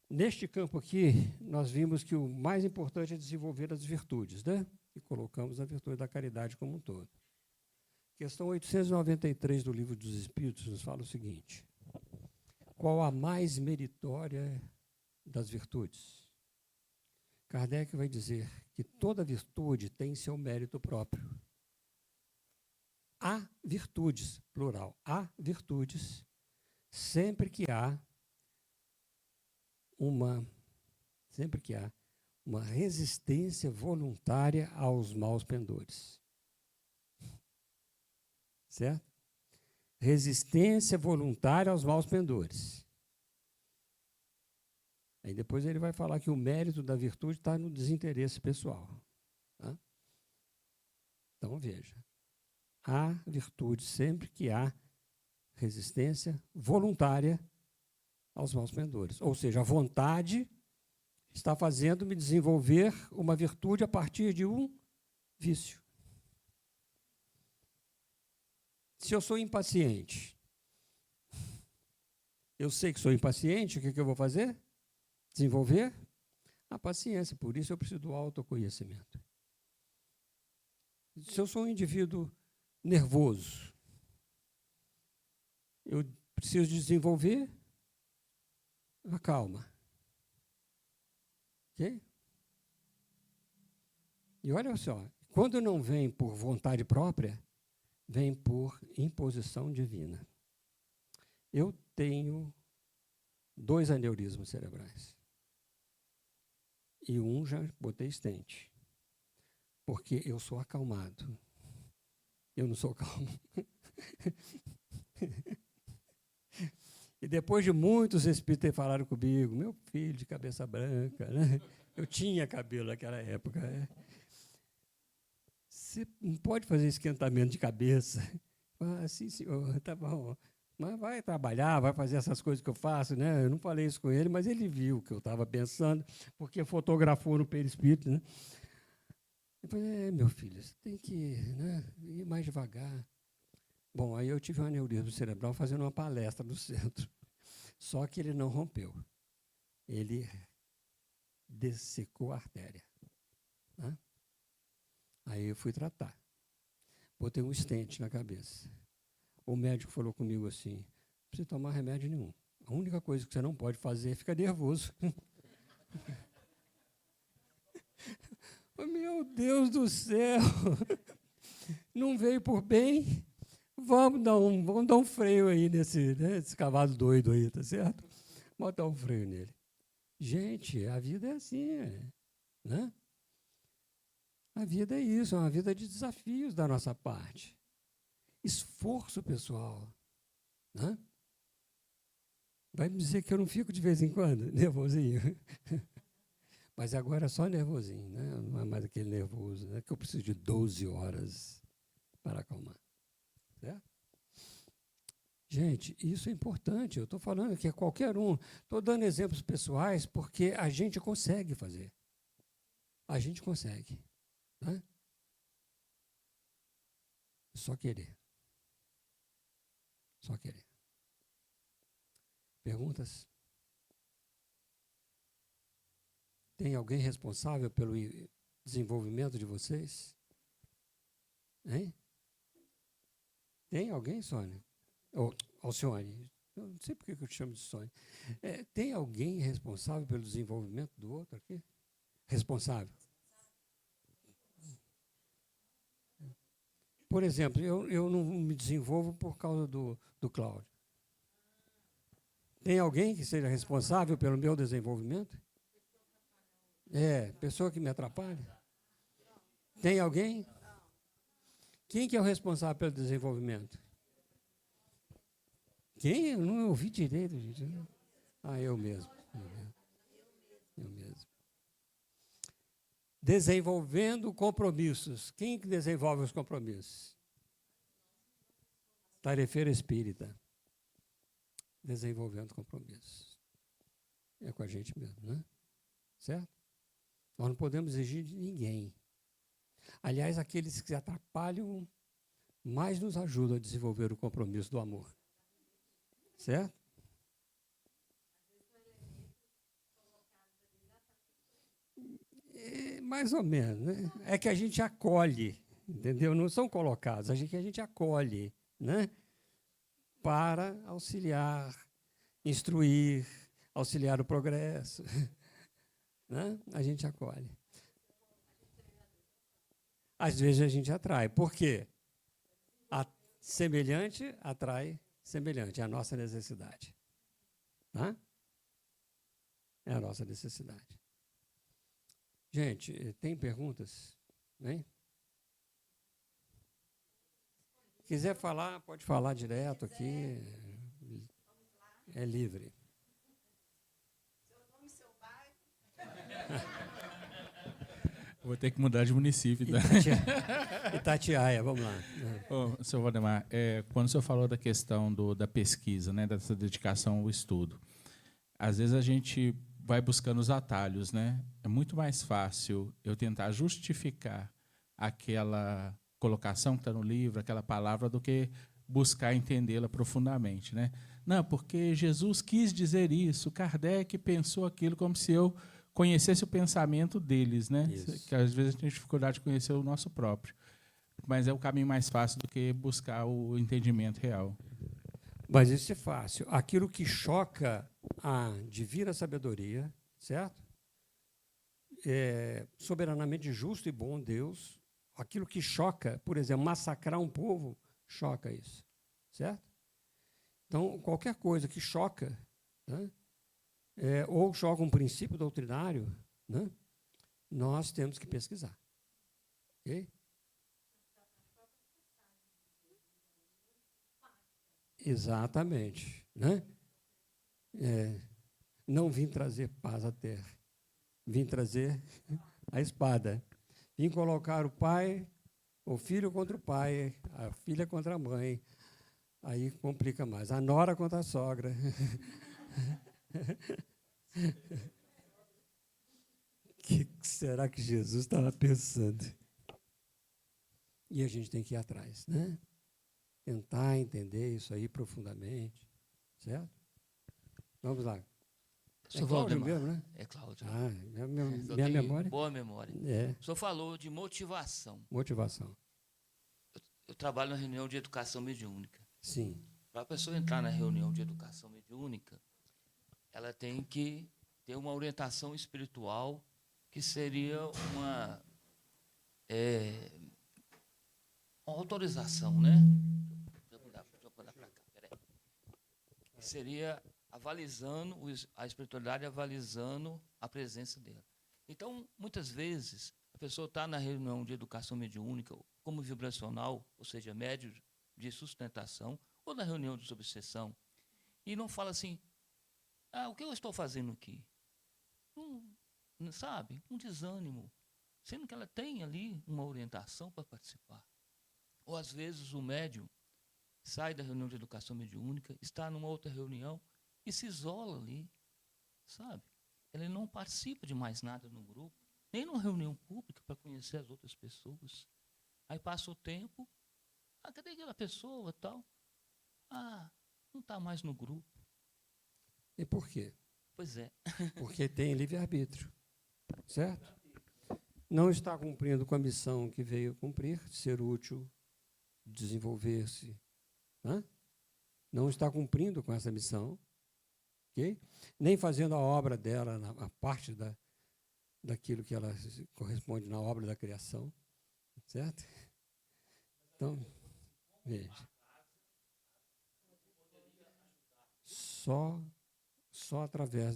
Neste campo aqui, nós vimos que o mais importante é desenvolver as virtudes, né? E colocamos a virtude da caridade como um todo. Questão 893 do Livro dos Espíritos nos fala o seguinte: qual a mais meritória das virtudes? Kardec vai dizer que toda virtude tem seu mérito próprio. Há virtudes, plural, há virtudes, sempre que há uma resistência voluntária aos maus pendores. Certo? Resistência voluntária aos maus pendores. Aí depois ele vai falar que o mérito da virtude está no desinteresse pessoal. Tá? Então, veja. Há virtude sempre que há resistência voluntária aos maus pendores. Ou seja, a vontade está fazendo-me desenvolver uma virtude a partir de um vício. Se eu sou impaciente, eu sei que sou impaciente, o que eu vou fazer? Desenvolver a paciência. Por isso eu preciso do autoconhecimento. Se eu sou um indivíduo nervoso, eu preciso desenvolver a calma. Ok? E olha só, quando não vem por vontade própria, vem por imposição divina. Eu tenho 2 aneurismas cerebrais. E um já botei stent. Porque eu sou acalmado. Eu não sou calmo. E depois de muitos espíritos terem falado comigo, meu filho de cabeça branca, né? Eu tinha cabelo naquela época. Você não pode fazer esquentamento de cabeça. Ah, sim, senhor, tá bom. Mas vai trabalhar, vai fazer essas coisas que eu faço, né? Eu não falei isso com ele, mas ele viu o que eu estava pensando, porque fotografou no perispírito, né? Eu falei, meu filho, você tem que, né, ir mais devagar. Bom, aí eu tive um aneurisma cerebral fazendo uma palestra no centro. Só que ele não rompeu. Ele dessecou a artéria. Né? Aí eu fui tratar. Botei um stent na cabeça. O médico falou comigo assim, não precisa tomar remédio nenhum. A única coisa que você não pode fazer é ficar nervoso. Meu Deus do céu! Não veio por bem? Vamos dar um freio aí nesse cavalo doido aí, tá certo? Botar um freio nele. Gente, a vida é assim, né? A vida é isso, é uma vida de desafios da nossa parte. Esforço pessoal. Né? Vai me dizer que eu não fico de vez em quando nervosinho. Mas agora é só nervosinho, né? Não é mais aquele nervoso, né? Que eu preciso de 12 horas para acalmar. Certo? Gente, isso é importante. Eu estou falando que é qualquer um. Estou dando exemplos pessoais porque a gente consegue fazer. A gente consegue. Né? Só querer. Só querer. Perguntas? Tem alguém responsável pelo desenvolvimento de vocês? Hein? Tem alguém, Sônia? Ou Alcione? Eu não sei por que eu te chamo de Sônia. Tem alguém responsável pelo desenvolvimento do outro aqui? Responsável? Por exemplo, eu não me desenvolvo por causa do Cláudio. Tem alguém que seja responsável pelo meu desenvolvimento? Pessoa que me atrapalha? Tem alguém? Quem que é o responsável pelo desenvolvimento? Quem? Eu não ouvi direito, gente. Eu mesmo. Eu mesmo. Desenvolvendo compromissos. Quem que desenvolve os compromissos? Tarefeiro espírita. Desenvolvendo compromissos. É com a gente mesmo, né? Certo? Nós não podemos exigir de ninguém. Aliás, aqueles que se atrapalham mais nos ajuda a desenvolver o compromisso do amor. Certo? Mais ou menos, né? É que a gente acolhe, entendeu? Não são colocados, a gente acolhe, né? Para auxiliar, instruir, auxiliar o progresso, né? A gente acolhe. Às vezes a gente atrai. Por quê? A semelhante atrai semelhante, é a nossa necessidade. Tá? É a nossa necessidade. Gente, tem perguntas? Hein? Quiser falar, pode falar direto aqui. É livre. Seu nome, seu bairro. Vou ter que mudar de município. Tá? Itatiaia, vamos lá. Ô, senhor Valdemar, quando o senhor falou da questão da pesquisa, né, dessa dedicação ao estudo, às vezes a gente vai buscando os atalhos, né? É muito mais fácil eu tentar justificar aquela colocação que está no livro, aquela palavra, do que buscar entendê-la profundamente, né? Não, porque Jesus quis dizer isso, Kardec pensou aquilo, como se eu conhecesse o pensamento deles, né? Isso. Que às vezes a gente tem dificuldade de conhecer o nosso próprio. Mas é o caminho mais fácil do que buscar o entendimento real. Mas isso é fácil. Aquilo que choca a divina sabedoria, certo? É soberanamente justo e bom Deus. Aquilo que choca, por exemplo, massacrar um povo, choca isso, certo? Então, qualquer coisa que choca, né? Ou choca um princípio doutrinário, né? Nós temos que pesquisar. Ok? Exatamente. Né? Não vim trazer paz à terra, vim trazer a espada. Vim colocar o filho contra o pai, a filha contra a mãe. Aí complica mais. A nora contra a sogra. O que será que Jesus estava pensando? E a gente tem que ir atrás, né? Tentar entender isso aí profundamente, certo? Vamos lá. É Cláudio Cláudio mesmo, né? É Cláudio. Minha memória. Boa memória. O senhor falou de motivação. Motivação. Eu trabalho na reunião de educação mediúnica. Sim. Para a pessoa entrar na reunião de educação mediúnica, ela tem que ter uma orientação espiritual que seria uma autorização, né? Deixa eu mudar para cá, peraí. Seria avalizando, a espiritualidade avalizando a presença dela. Então, muitas vezes, a pessoa está na reunião de educação mediúnica, como vibracional, ou seja, médio de sustentação, ou na reunião de obsessão, e não fala assim, o que eu estou fazendo aqui? Sabe? Um desânimo, sendo que ela tem ali uma orientação para participar. Ou, às vezes, o médium sai da reunião de educação mediúnica, está numa outra reunião e se isola ali, sabe? Ele não participa de mais nada no grupo, nem numa reunião pública para conhecer as outras pessoas. Aí passa o tempo, cadê aquela pessoa tal? Não está mais no grupo. E por quê? Pois é. Porque tem livre-arbítrio, certo? Não está cumprindo com a missão que veio cumprir, ser útil, desenvolver-se. Né? Não está cumprindo com essa missão, okay? Nem fazendo a obra dela, a parte daquilo que ela corresponde na obra da criação, certo? Então, veja. Só através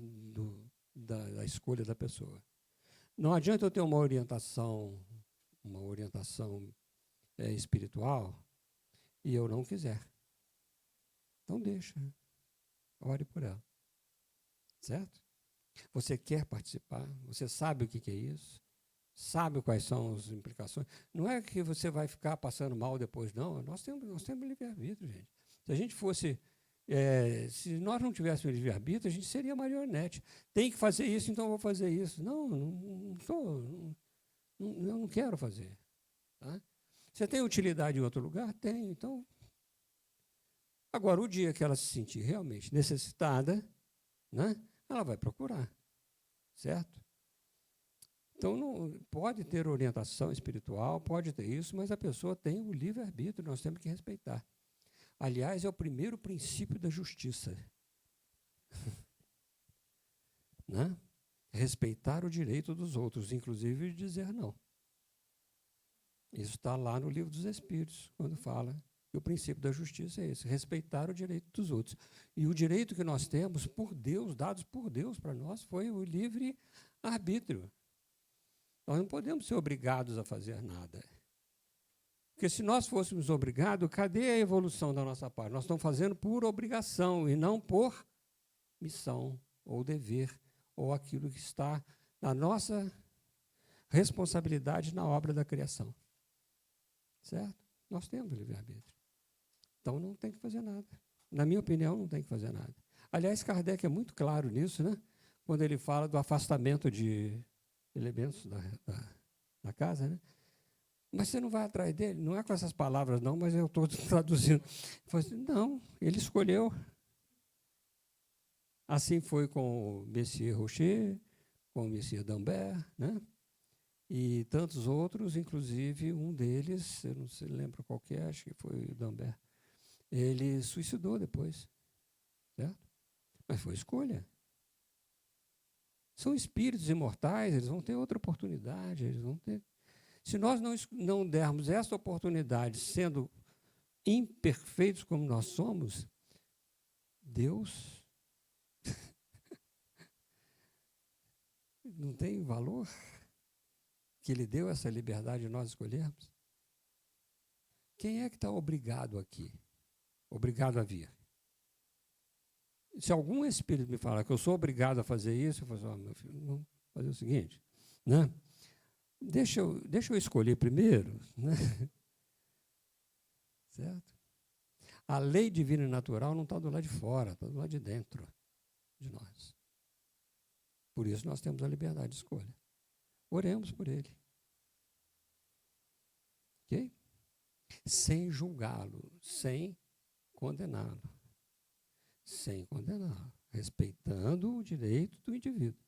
da escolha da pessoa. Não adianta eu ter uma orientação espiritual e eu não quiser. Então deixa. Ore por ela. Certo? Você quer participar? Você sabe o que é isso? Sabe quais são as implicações? Não é que você vai ficar passando mal depois, não. Nós temos livre-arbítrio, gente. Se a gente fosse... se nós não tivéssemos livre-arbítrio, a gente seria marionete. Tem que fazer isso, então eu vou fazer isso. Eu não quero fazer. Tá? Você tem utilidade em outro lugar? Tem. Então, agora, o dia que ela se sentir realmente necessitada, né, ela vai procurar, certo? Então, não, pode ter orientação espiritual, pode ter isso, mas a pessoa tem o livre-arbítrio, nós temos que respeitar. Aliás, é o primeiro princípio da justiça. Né? Respeitar o direito dos outros, inclusive dizer não. Isso está lá no Livro dos Espíritos, quando fala que o princípio da justiça é esse, respeitar o direito dos outros. E o direito que nós temos por Deus, dados por Deus para nós, foi o livre-arbítrio. Nós não podemos ser obrigados a fazer nada. Porque se nós fôssemos obrigados, cadê a evolução da nossa parte? Nós estamos fazendo por obrigação e não por missão ou dever, ou aquilo que está na nossa responsabilidade na obra da criação. Certo? Nós temos livre-arbítrio. Então não tem que fazer nada. Na minha opinião, não tem que fazer nada. Aliás, Kardec é muito claro nisso, né? Quando ele fala do afastamento de elementos da casa, né? Mas você não vai atrás dele? Não é com essas palavras, não, mas eu estou traduzindo. Assim, não, ele escolheu. Assim foi com o Messias Rocher, com o Messias D'Ambert, né? E tantos outros, inclusive um deles, eu não sei, lembro qual que é, acho que foi o D'Ambert, ele suicidou depois, certo? Mas foi escolha. São espíritos imortais, eles vão ter outra oportunidade, eles vão ter... Se nós não dermos essa oportunidade, sendo imperfeitos como nós somos, Deus não tem valor que Ele deu essa liberdade de nós escolhermos? Quem é que está obrigado aqui? Obrigado a vir? Se algum espírito me falar que eu sou obrigado a fazer isso, eu falo assim, meu filho, vamos fazer o seguinte, né? Deixa eu escolher primeiro, né? Certo? A lei divina e natural não está do lado de fora, está do lado de dentro de nós. Por isso nós temos a liberdade de escolha. Oremos por ele. Ok? Sem julgá-lo, sem condená-lo. Sem condená-lo. Respeitando o direito do indivíduo.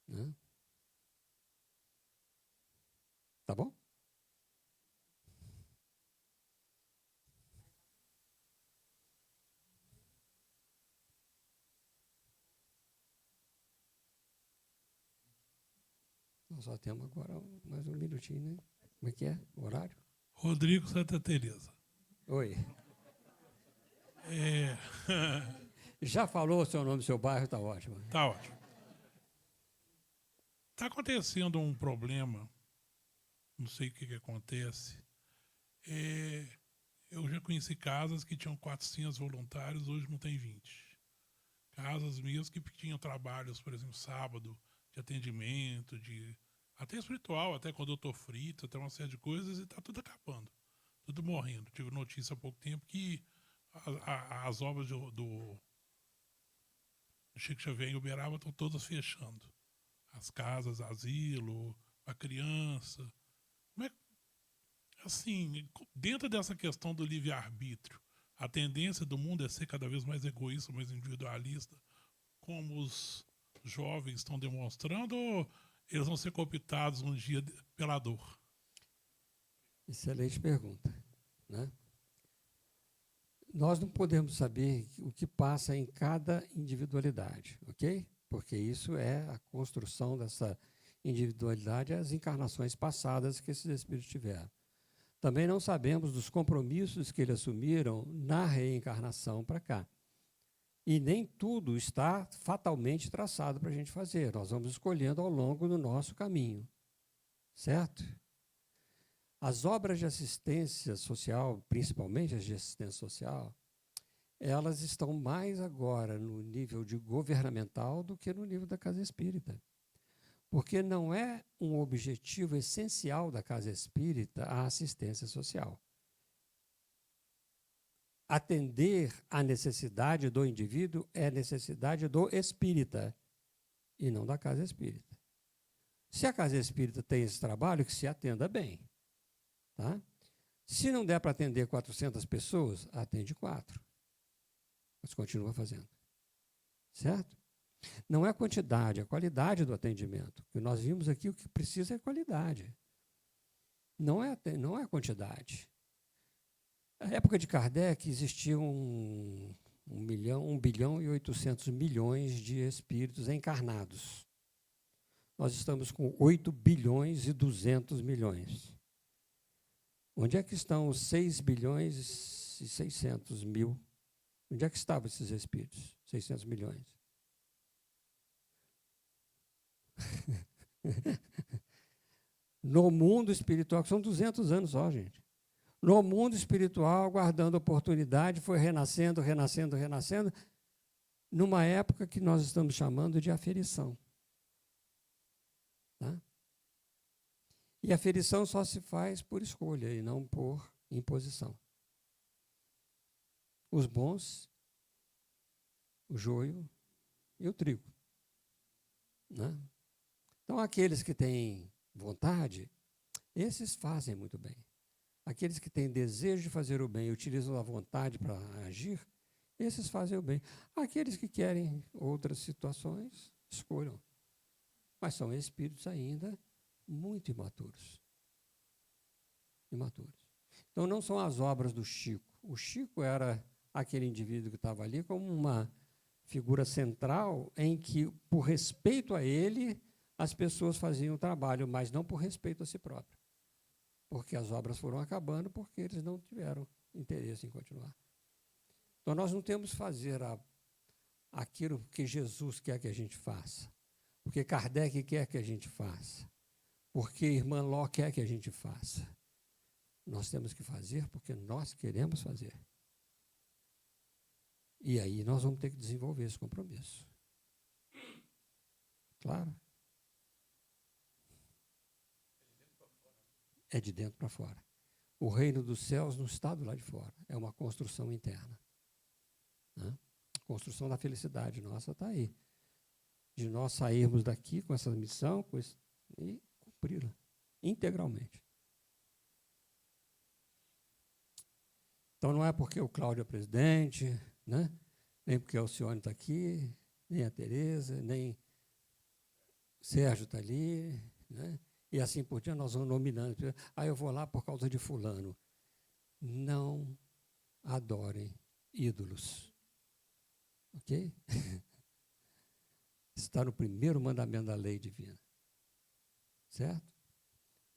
Né? Tá bom? Nós só temos agora mais um minutinho, né? Como é que é o horário? Rodrigo Santa Teresa. Oi. Já falou o seu nome do seu bairro, está ótimo. Está ótimo. Está acontecendo um problema, não sei o que acontece. Eu já conheci casas que tinham 400 voluntários, hoje não tem 20. Casas mesmo que tinham trabalhos, por exemplo, sábado, de atendimento, até espiritual, até quando eu estou frito, até uma série de coisas, e está tudo acabando, tudo morrendo. Tive notícia há pouco tempo que as obras do Chico Xavier em Uberaba estão todas fechando. As casas, asilo, a criança. Como é, assim, dentro dessa questão do livre-arbítrio, a tendência do mundo é ser cada vez mais egoísta, mais individualista, como os jovens estão demonstrando, ou eles vão ser cooptados um dia pela dor? Excelente pergunta, né? Nós não podemos saber o que passa em cada individualidade, ok? Porque isso é a construção dessa individualidade, as encarnações passadas que esses espíritos tiveram. Também não sabemos dos compromissos que eles assumiram na reencarnação para cá. E nem tudo está fatalmente traçado para a gente fazer. Nós vamos escolhendo ao longo do nosso caminho. Certo? As obras de assistência social, principalmente as de assistência social, elas estão mais agora no nível de governamental do que no nível da casa espírita. Porque não é um objetivo essencial da casa espírita a assistência social. Atender à necessidade do indivíduo é necessidade do espírita e não da casa espírita. Se a casa espírita tem esse trabalho, que se atenda bem. Tá? Se não der para atender 400 pessoas, atende 4. Mas continua fazendo. Certo? Não é a quantidade, é a qualidade do atendimento. Porque nós vimos aqui o que precisa é qualidade. Não é a quantidade. Na época de Kardec, existia 1 bilhão e 800 milhões de espíritos encarnados. Nós estamos com 8 bilhões e 200 milhões. Onde é que estão os 6 bilhões e 600 mil? Onde é que estavam esses espíritos? 600 milhões. No mundo espiritual, que são 200 anos só, gente. No mundo espiritual, aguardando oportunidade, foi renascendo, renascendo, renascendo, numa época que nós estamos chamando de aferição. Tá? E a aferição só se faz por escolha e não por imposição. Os bons, o joio e o trigo. Né? Então, aqueles que têm vontade, esses fazem muito bem. Aqueles que têm desejo de fazer o bem e utilizam a vontade para agir, esses fazem o bem. Aqueles que querem outras situações, escolham. Mas são espíritos ainda muito imaturos. Imaturos. Então, não são as obras do Chico. O Chico era aquele indivíduo que estava ali como uma figura central em que, por respeito a ele, as pessoas faziam o trabalho, mas não por respeito a si próprio. Porque as obras foram acabando porque eles não tiveram interesse em continuar. Então, nós não temos que fazer aquilo que Jesus quer que a gente faça, porque Kardec quer que a gente faça, porque Irmã Ló quer que a gente faça. Nós temos que fazer porque nós queremos fazer. E aí nós vamos ter que desenvolver esse compromisso. Claro. É de dentro para fora. O reino dos céus não está do lado de fora. É uma construção interna. Né? A construção da felicidade nossa está aí. De nós sairmos daqui com essa missão e cumpri-la integralmente. Então, não é porque o Cláudio é presidente, né? Nem porque o Alcione está aqui, nem a Tereza, nem o Sérgio está ali, né? E assim por diante, nós vamos nominando. Eu vou lá por causa de fulano. Não adorem ídolos. Ok? Está no primeiro mandamento da lei divina. Certo?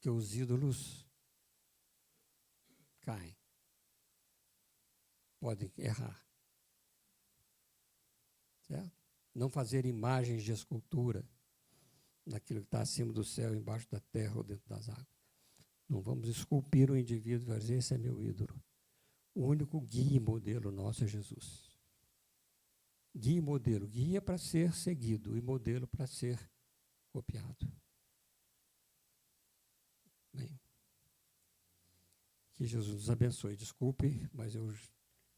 Que os ídolos caem. Podem errar. Certo? Não fazer imagens de escultura daquilo que está acima do céu, embaixo da terra ou dentro das águas. Não vamos esculpir o indivíduo e dizer, esse é meu ídolo. O único guia e modelo nosso é Jesus. Guia e modelo. Guia para ser seguido e modelo para ser copiado. Bem, que Jesus nos abençoe. Desculpe, mas eu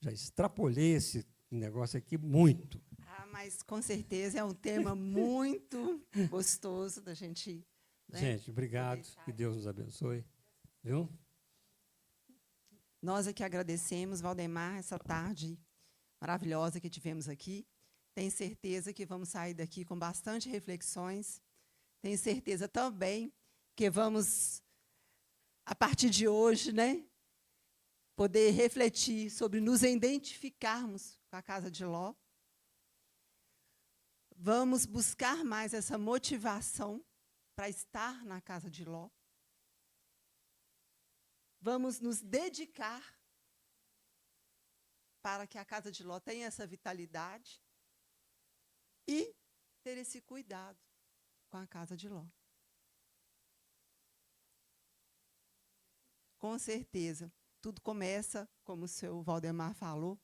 já extrapolei esse negócio aqui muito. Mas com certeza é um tema muito gostoso da gente. Né? Gente, obrigado. Que Deus nos abençoe. Viu? Nós aqui agradecemos, Valdemar, essa tarde maravilhosa que tivemos aqui. Tenho certeza que vamos sair daqui com bastante reflexões. Tenho certeza também que vamos, a partir de hoje, né, poder refletir sobre nos identificarmos com a casa de Ló. Vamos buscar mais essa motivação para estar na casa de Ló. Vamos nos dedicar para que a casa de Ló tenha essa vitalidade e ter esse cuidado com a casa de Ló. Com certeza, tudo começa, como o seu Valdemar falou,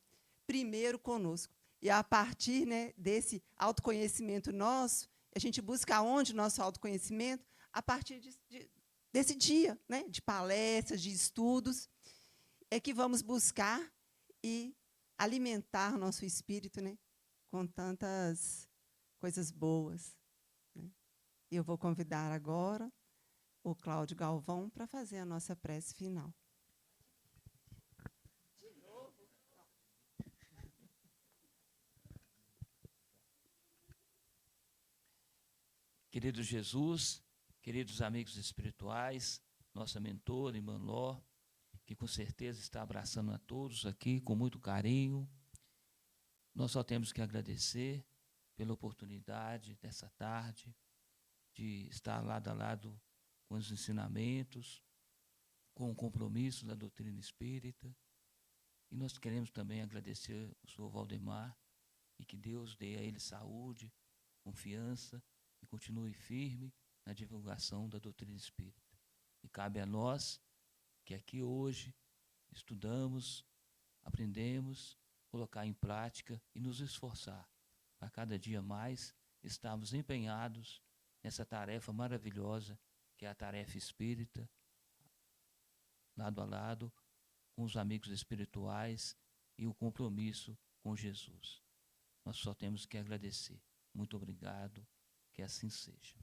primeiro conosco. E a partir, né, desse autoconhecimento nosso, a gente busca onde o nosso autoconhecimento? A partir desse dia, né, de palestras, de estudos, é que vamos buscar e alimentar o nosso espírito, né, com tantas coisas boas. Né? Eu vou convidar agora o Cláudio Galvão para fazer a nossa prece final. Querido Jesus, queridos amigos espirituais, nossa mentora, irmã Ló, que com certeza está abraçando a todos aqui com muito carinho. Nós só temos que agradecer pela oportunidade dessa tarde de estar lado a lado com os ensinamentos, com o compromisso da doutrina espírita. E nós queremos também agradecer ao senhor Valdemar e que Deus dê a ele saúde, confiança e continue firme na divulgação da doutrina espírita. E cabe a nós, que aqui hoje estudamos, aprendemos, colocar em prática e nos esforçar para cada dia mais estarmos empenhados nessa tarefa maravilhosa que é a tarefa espírita, lado a lado com os amigos espirituais e o compromisso com Jesus. Nós só temos que agradecer. Muito obrigado, que assim seja.